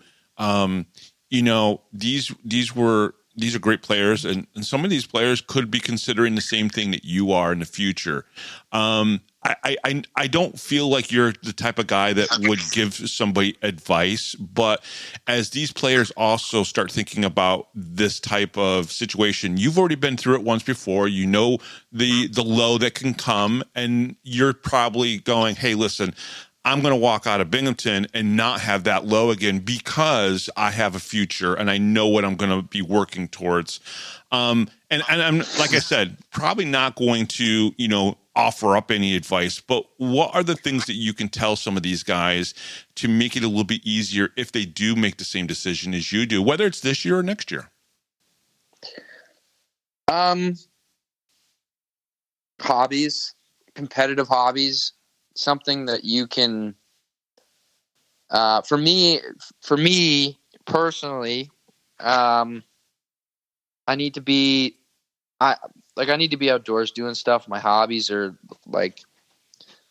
These are great players, and some of these players could be considering the same thing that you are in the future. I don't feel like you're the type of guy that would give somebody advice, but as these players also start thinking about this type of situation, you've already been through it once before. You know the low that can come, and you're probably going, hey, listen, I'm going to walk out of Binghamton and not have that low again because I have a future and I know what I'm going to be working towards. And I'm, like I said, probably not going to, offer up any advice, but what are the things that you can tell some of these guys to make it a little bit easier if they do make the same decision as you do, whether it's this year or next year? Hobbies, competitive hobbies, something that you can, for me personally, I need to be outdoors doing stuff. My hobbies are like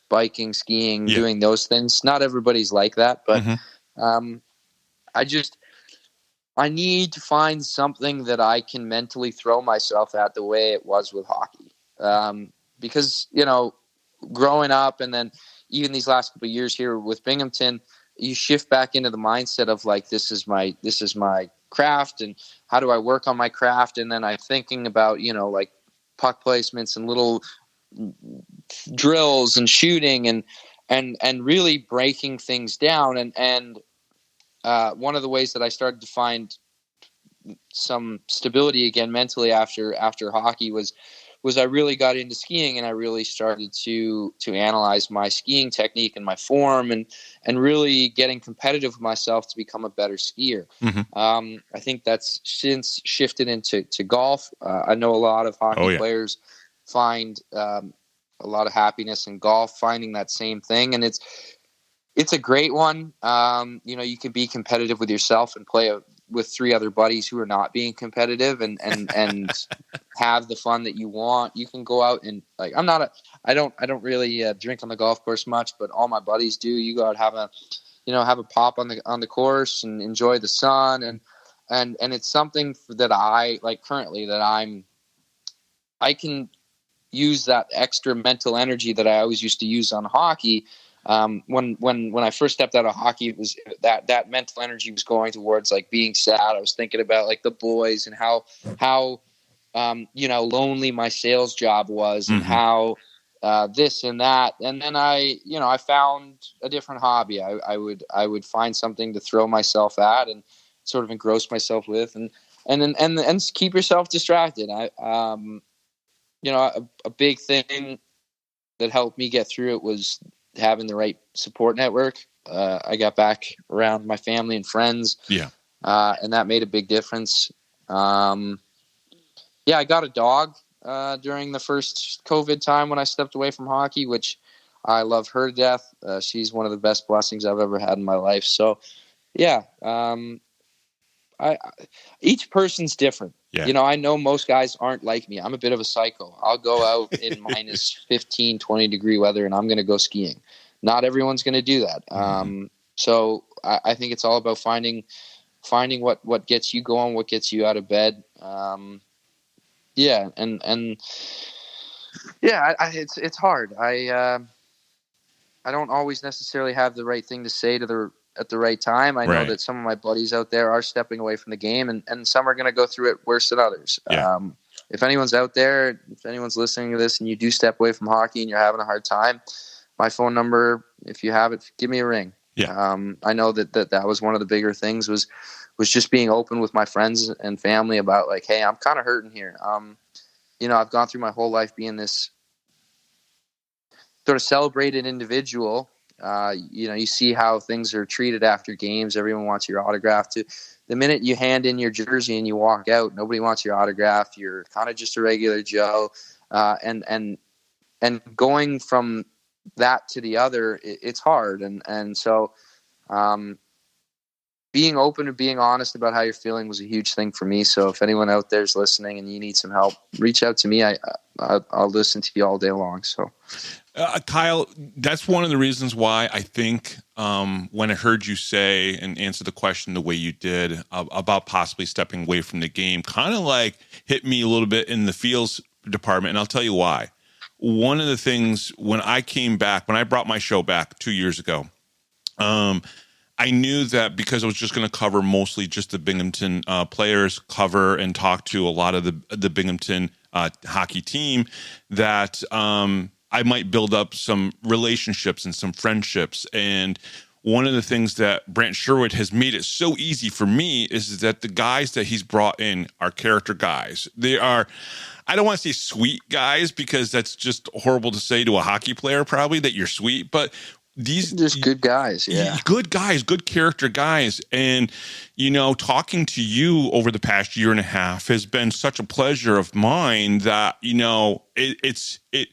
biking, skiing, doing those things. Not everybody's like that, but I need to find something that I can mentally throw myself at the way it was with hockey. Because, growing up and then even these last couple of years here with Binghamton, you shift back into the mindset of like, this is my craft and how do I work on my craft? And then I'm thinking about, like puck placements and little drills and shooting and really breaking things down. And one of the ways that I started to find some stability again mentally after hockey was I really got into skiing, and I really started to analyze my skiing technique and my form and really getting competitive with myself to become a better skier. I think that's since shifted into golf. I know a lot of hockey players find a lot of happiness in golf, finding that same thing. And It's a great one. You can be competitive with yourself and play with three other buddies who are not being competitive and have the fun that you want. You can go out and I don't really drink on the golf course much, but all my buddies do. You go out, have a pop on the course and enjoy the sun. And it's something that I like currently that I can use that extra mental energy that I always used to use on hockey. When I first stepped out of hockey, it was that mental energy was going towards like being sad. I was thinking about like the boys and how lonely my sales job was and how this and that. And then I found a different hobby. I would find something to throw myself at and sort of engross myself with and keep yourself distracted. A big thing that helped me get through it was having the right support network. I got back around my family and friends. Yeah. And that made a big difference. I got a dog during the first COVID time when I stepped away from hockey, which I love her to death. She's one of the best blessings I've ever had in my life. So yeah, each person's different. Yeah. I know most guys aren't like me. I'm a bit of a psycho. I'll go out in minus 15, 20 degree weather and I'm going to go skiing. Not everyone's going to do that. So I think it's all about finding what gets you going, what gets you out of bed. It's hard. I don't always necessarily have the right thing to say at the right time. I know that some of my buddies out there are stepping away from the game and some are going to go through it worse than others. Yeah. If anyone's out there, if anyone's listening to this and you do step away from hockey and you're having a hard time, my phone number, if you have it, give me a ring. Yeah. I know that was one of the bigger things was just being open with my friends and family about like, hey, I'm kind of hurting here. I've gone through my whole life being this sort of celebrated individual. You see how things are treated after games. Everyone wants your autograph. The minute you hand in your jersey and you walk out, nobody wants your autograph. You're kind of just a regular Joe. And going from that to the other, it's hard. And so being open and being honest about how you're feeling was a huge thing for me. So if anyone out there is listening and you need some help, reach out to me. I'll listen to you all day long. So. Kyle, that's one of the reasons why I think when I heard you say and answer the question the way you did about possibly stepping away from the game, kind of like hit me a little bit in the feels department. And I'll tell you why. One of the things when I brought my show back 2 years ago, I knew that because I was just going to cover mostly just the Binghamton players, cover and talk to a lot of the Binghamton hockey team, that I might build up some relationships and some friendships. And one of the things that Brant Sherwood has made it so easy for me is that the guys that he's brought in are character guys. They are, I don't want to say sweet guys because that's just horrible to say to a hockey player probably that you're sweet, but these just good guys. Yeah. Good guys, good character guys. And, talking to you over the past year and a half has been such a pleasure of mine that, it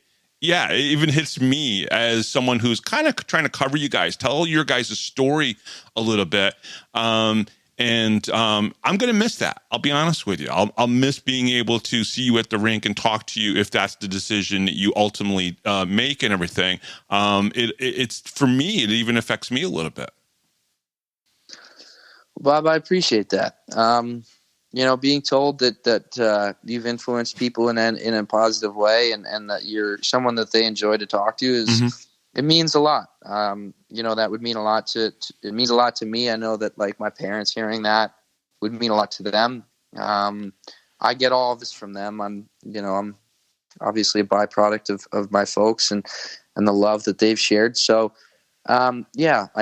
even hits me as someone who's kind of trying to cover you guys, tell your guys' story a little bit. And I'm going to miss that. I'll be honest with you. I'll miss being able to see you at the rink and talk to you if that's the decision that you ultimately make and everything. It's for me, it even affects me a little bit. Bob, I appreciate that. Being told that you've influenced people in a positive way and that you're someone that they enjoy to talk to is it means a lot. That would mean a lot it means a lot to me. I know that like my parents hearing that would mean a lot to them. I get all of this from them. I'm obviously a byproduct of my folks and the love that they've shared. So, I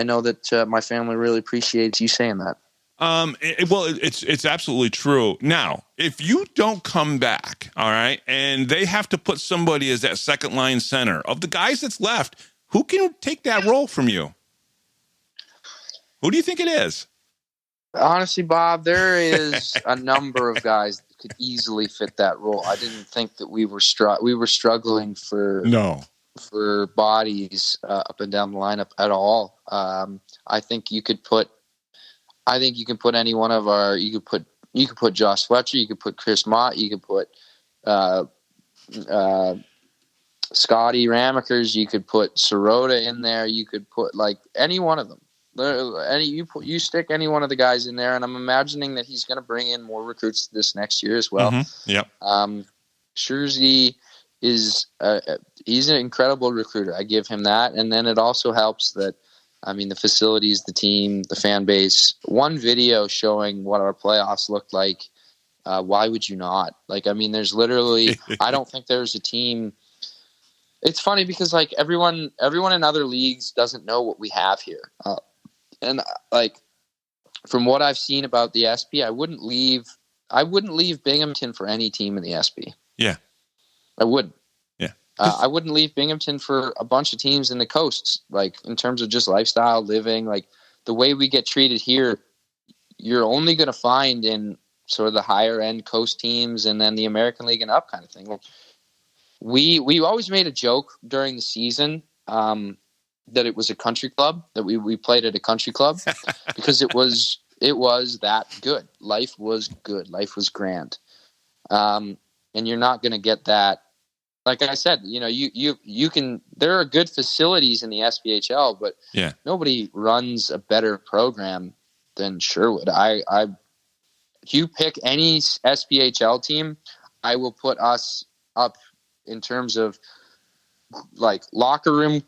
know that my family really appreciates you saying that. It's absolutely true. Now, if you don't come back, all right, and they have to put somebody as that second line center of the guys that's left, who can take that role from you? Who do you think it is? Honestly, Bob, there is a number of guys that could easily fit that role. I didn't think that we were struggling for for bodies up and down the lineup at all. I think you can put any one of our. You could put Josh Fletcher. You could put Chris Mott. You could put Scotty Ramakers. You could put Sirota in there. You could put like any one of them. You stick any one of the guys in there, and I'm imagining that he's going to bring in more recruits this next year as well. Mm-hmm. Yep. Shurzy is he's an incredible recruiter. I give him that, and then it also helps that the facilities, the team, the fan base. One video showing what our playoffs looked like. Why would you not? There's literally. I don't think there's a team. It's funny because everyone in other leagues doesn't know what we have here. And from what I've seen about the SP, I wouldn't leave Binghamton for any team in the SP. Yeah. I wouldn't. Yeah. I wouldn't leave Binghamton for a bunch of teams in the coasts, in terms of just lifestyle, living, the way we get treated here, you're only going to find in sort of the higher end coast teams and then the American League and up kind of thing. We always made a joke during the season, that it was a country club, that we played at a country club because it was that good. Life was good. Life was grand. And you're not going to get that. Like I said, you can, there are good facilities in the SPHL, but nobody runs a better program than Sherwood. If you pick any SPHL team, I will put us up in terms of locker room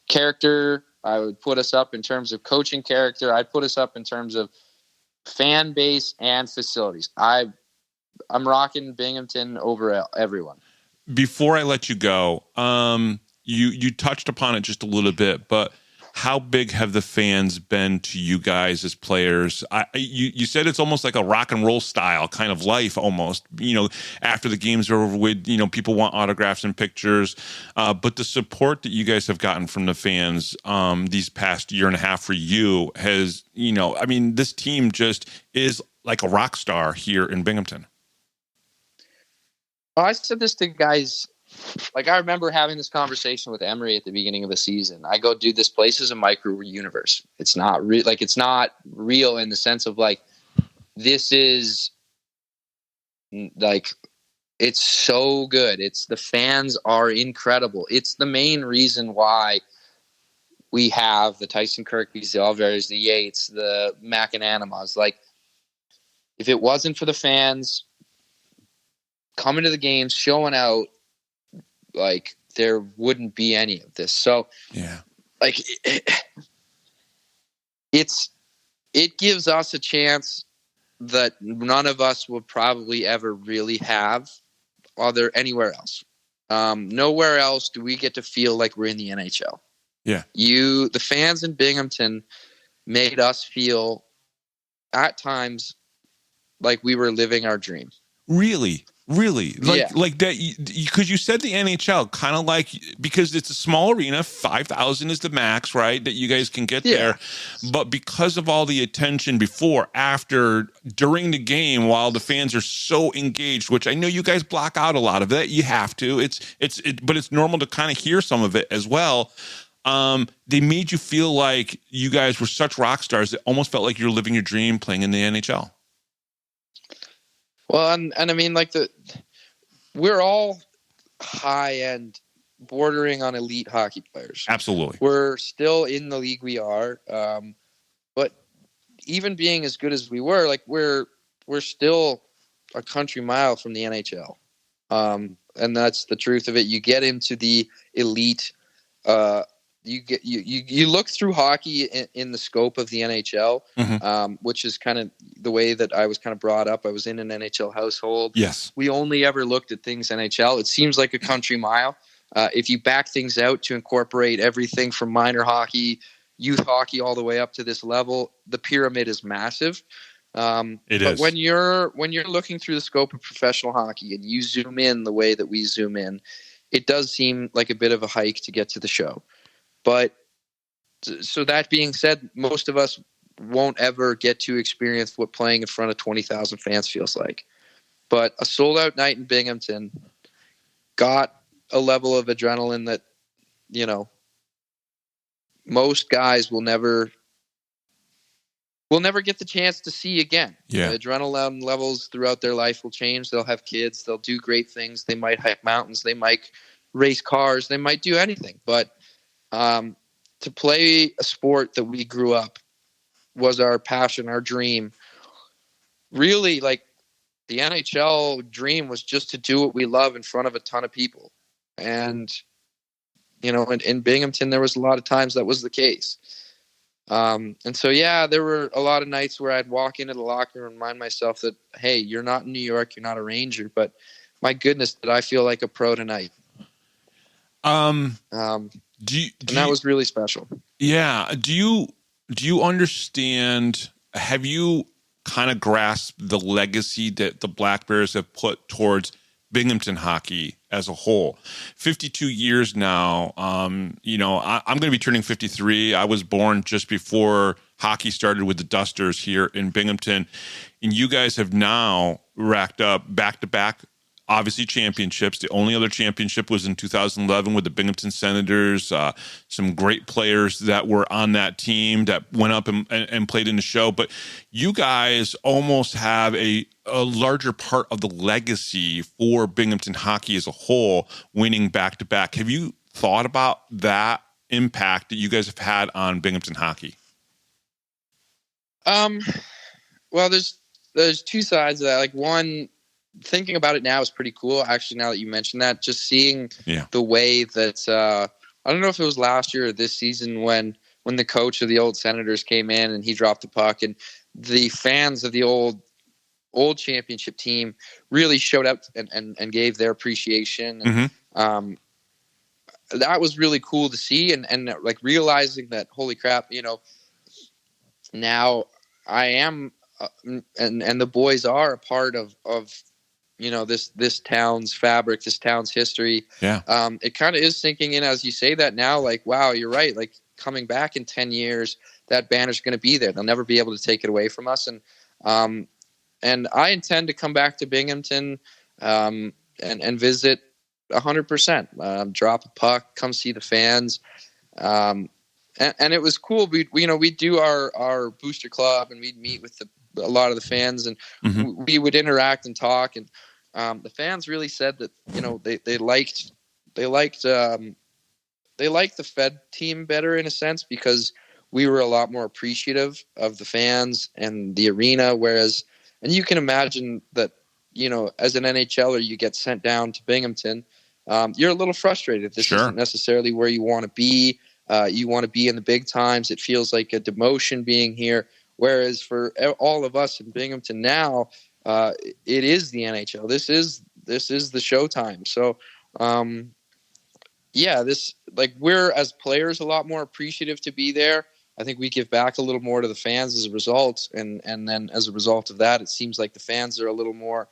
character. I would put us up in terms of coaching character. I'd put us up in terms of fan base and facilities. I'm rocking Binghamton over everyone. Before I let you go, you touched upon it just a little bit, but how big have the fans been to you guys as players? You said it's almost like a rock and roll style kind of life almost, after the games are over with, people want autographs and pictures. But the support that you guys have gotten from the fans these past year and a half for you has, this team just is like a rock star here in Binghamton. I said this to guys. I remember having this conversation with Emery at the beginning of the season. I go, dude, this place is a micro universe. It's not real. It's not real in the sense of this is it's so good. The fans are incredible. It's the main reason why we have the Tyson Kirkbys, the Alvarez, the Yates, the McAnanamas. If it wasn't for the fans coming to the games, showing out, there wouldn't be any of this. So yeah, it gives us a chance that none of us would probably ever really have anywhere else. Nowhere else do we get to feel like we're in the NHL. Yeah. The fans in Binghamton made us feel at times like we were living our dream. Really? Like that, because you said the NHL kind of because it's a small arena, 5,000 is the max, right? That you guys can get there. But because of all the attention before, after, during the game, while the fans are so engaged, which I know you guys block out a lot of that, you have to. But it's normal to kind of hear some of it as well. They made you feel like you guys were such rock stars that almost felt like you were living your dream playing in the NHL. Well, we're all high end, bordering on elite hockey players. Absolutely. We're still in the league we are. But even being as good as we were, we're still a country mile from the NHL. And that's the truth of it. You get into the elite, you look through hockey in the scope of the NHL, which is kind of the way that I was kind of brought up. I was in an NHL household. Yes. We only ever looked at things NHL. It seems like a country mile. If you back things out to incorporate everything from minor hockey, youth hockey, all the way up to this level, the pyramid is massive. But when you're looking through the scope of professional hockey and you zoom in the way that we zoom in, it does seem like a bit of a hike to get to the show. But so that being said, most of us won't ever get to experience what playing in front of 20,000 fans feels like. But a sold-out night in Binghamton got a level of adrenaline that most guys will never get the chance to see again. Yeah. The adrenaline levels throughout their life will change. They'll have kids. They'll do great things. They might hike mountains. They might race cars. They might do anything. But to play a sport that we grew up was our passion, our dream. Really, like, the NHL dream was just to do what we love in front of a ton of people. And, in Binghamton, there was a lot of times that was the case. And so, there were a lot of nights where I'd walk into the locker room and remind myself that, hey, you're not in New York, you're not a Ranger, but my goodness, did I feel like a pro tonight. And that was really special. Yeah. Do you understand, have you kind of grasped the legacy that the Black Bears have put towards Binghamton hockey as a whole? 52 years now. I'm going to be turning 53. I was born just before hockey started with the Dusters here in Binghamton. And you guys have now racked up back-to-back, obviously, championships. The only other championship was in 2011 with the Binghamton Senators. Some great players that were on that team that went up and played in the show. But you guys almost have a larger part of the legacy for Binghamton hockey as a whole, winning back-to-back. Have you thought about that impact that you guys have had on Binghamton hockey? Well, there's two sides of that. Like, one, thinking about it now is pretty cool. Actually, now that you mentioned that, just seeing the way that I don't know if it was last year or this season when the coach of the old Senators came in and he dropped the puck, and the fans of the old championship team really showed up and gave their appreciation. And, that was really cool to see. And like realizing that, holy crap, now I am, and the boys are a part of this town's fabric, this town's history. Yeah. It kind of is sinking in as you say that now, like, wow, you're right. Like, coming back in 10 years, that banner's going to be there. They'll never be able to take it away from us. And I intend to come back to Binghamton, and visit 100%, drop a puck, come see the fans. And it was cool. We do our booster club, and we'd meet with a lot of the fans, and we would interact and talk. And the fans really said that they liked the Fed team better, in a sense, because we were a lot more appreciative of the fans and the arena. Whereas, and you can imagine that as an NHLer, you get sent down to Binghamton, you're a little frustrated. This isn't necessarily where you want to be. You want to be in the big times. It feels like a demotion being here. Whereas for all of us in Binghamton now, it is the NHL. This is the showtime. So, we're as players a lot more appreciative to be there. I think we give back a little more to the fans as a result, and then as a result of that, it seems like the fans are a little more,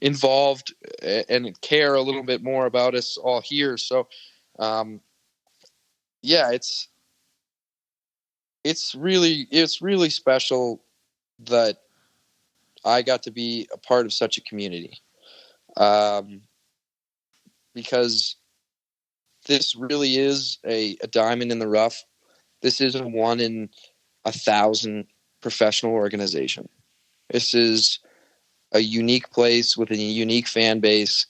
involved and care a little bit more about us all here. So, it's really special that I got to be a part of such a community, because this really is a diamond in the rough. This is a 1 in 1,000 professional organization. This is a unique place with a unique fan base.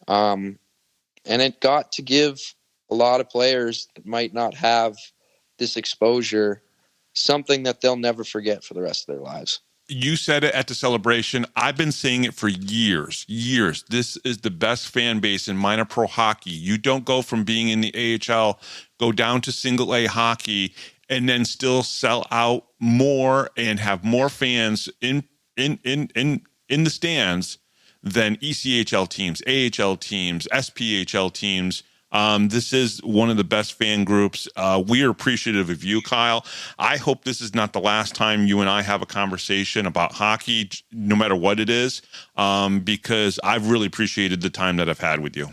And it got to give a lot of players that might not have this exposure something that they'll never forget for the rest of their lives. You said it at the celebration. I've been saying it for years. This is the best fan base in minor pro hockey. You don't go from being in the AHL, go down to single A hockey, and then still sell out more and have more fans in the stands than ECHL teams, AHL teams, SPHL teams. This is one of the best fan groups. We are appreciative of you, Kyle. I hope this is not the last time you and I have a conversation about hockey, no matter what it is, because I've really appreciated the time that I've had with you.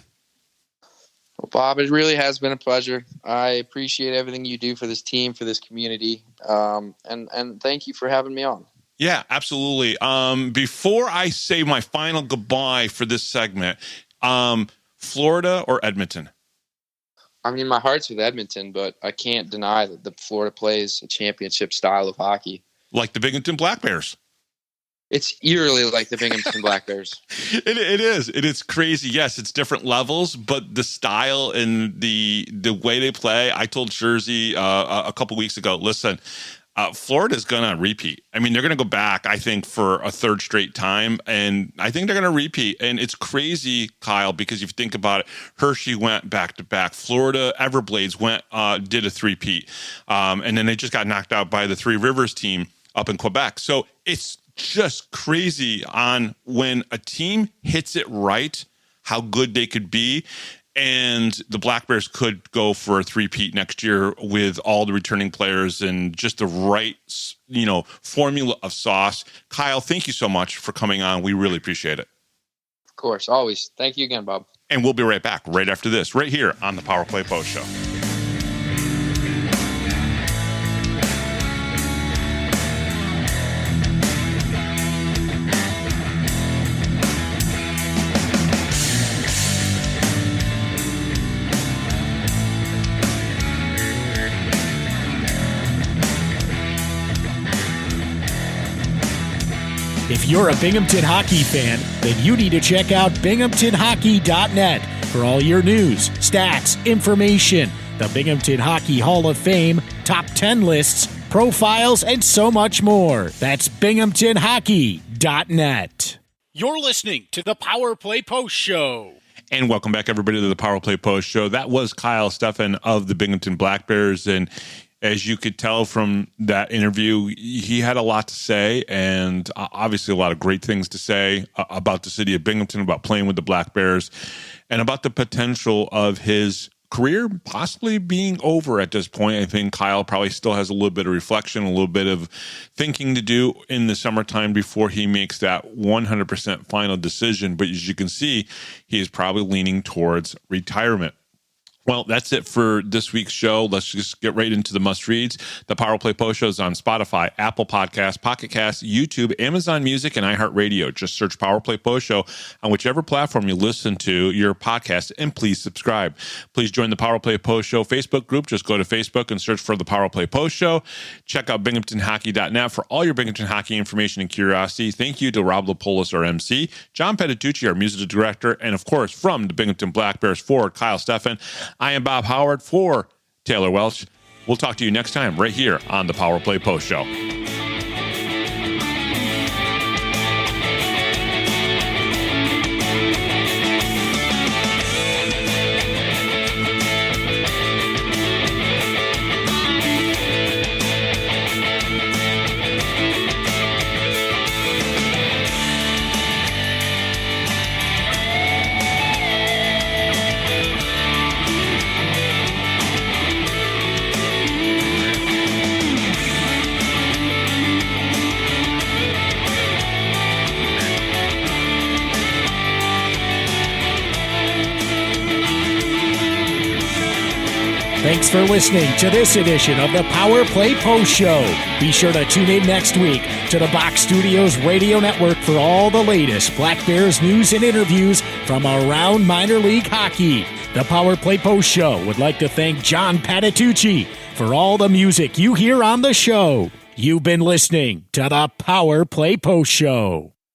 Well, Bob, it really has been a pleasure. I appreciate everything you do for this team, for this community, and thank you for having me on. Yeah, absolutely. Before I say my final goodbye for this segment, Florida or Edmonton? I mean, my heart's with Edmonton, but I can't deny that the Florida plays a championship style of hockey. Like the Binghamton Black Bears. It's eerily like the Binghamton Black Bears. It is. It is crazy. Yes, it's different levels, but the style and the way they play. I told Jersey a couple weeks ago, listen, Florida's going to repeat. I mean, they're going to go back, I think, for a third straight time, and I think they're going to repeat. And it's crazy, Kyle, because if you think about it, Hershey went back-to-back. Florida Everblades did a three-peat. And then they just got knocked out by the Three Rivers team up in Quebec. So it's just crazy on when a team hits it right, how good they could be. And the Black Bears could go for a three-peat next year with all the returning players and just the right, formula of sauce. Kyle, thank you so much for coming on. We really appreciate it. Of course, always. Thank you again, Bob. And we'll be right back right after this, right here on the Power Play Post Show. If you're a Binghamton hockey fan, then you need to check out binghamtonhockey.net for all your news, stats, information, the Binghamton Hockey Hall of Fame, top 10 lists, profiles, and so much more. That's binghamtonhockey.net. You're listening to the Power Play Post Show. And welcome back, everybody, to the Power Play Post Show. That was Kyle Stephan of the Binghamton Black Bears, and as you could tell from that interview, he had a lot to say, and obviously a lot of great things to say about the city of Binghamton, about playing with the Black Bears, and about the potential of his career possibly being over at this point. I think Kyle probably still has a little bit of reflection, a little bit of thinking to do in the summertime before he makes that 100% final decision. But as you can see, he is probably leaning towards retirement. Well, that's it for this week's show. Let's just get right into the must-reads. The Power Play Post Show is on Spotify, Apple Podcasts, Pocket Casts, YouTube, Amazon Music, and iHeartRadio. Just search Power Play Post Show on whichever platform you listen to your podcast, and please subscribe. Please join the Power Play Post Show Facebook group. Just go to Facebook and search for the Power Play Post Show. Check out binghamtonhockey.net for all your Binghamton hockey information and curiosity. Thank you to Rob Lapolis, our MC, John Petitucci, our music director, and of course, from the Binghamton Black Bears forward, Kyle Stephan. I am Bob Howard for Taylor Welch. We'll talk to you next time right here on the Power Play Post Show. Thanks for listening to this edition of the Power Play Post Show. Be sure to tune in next week to the Box Studios Radio Network for all the latest Black Bears news and interviews from around minor league hockey. The Power Play Post Show would like to thank John Petitucci for all the music you hear on the show. You've been listening to the Power Play Post Show.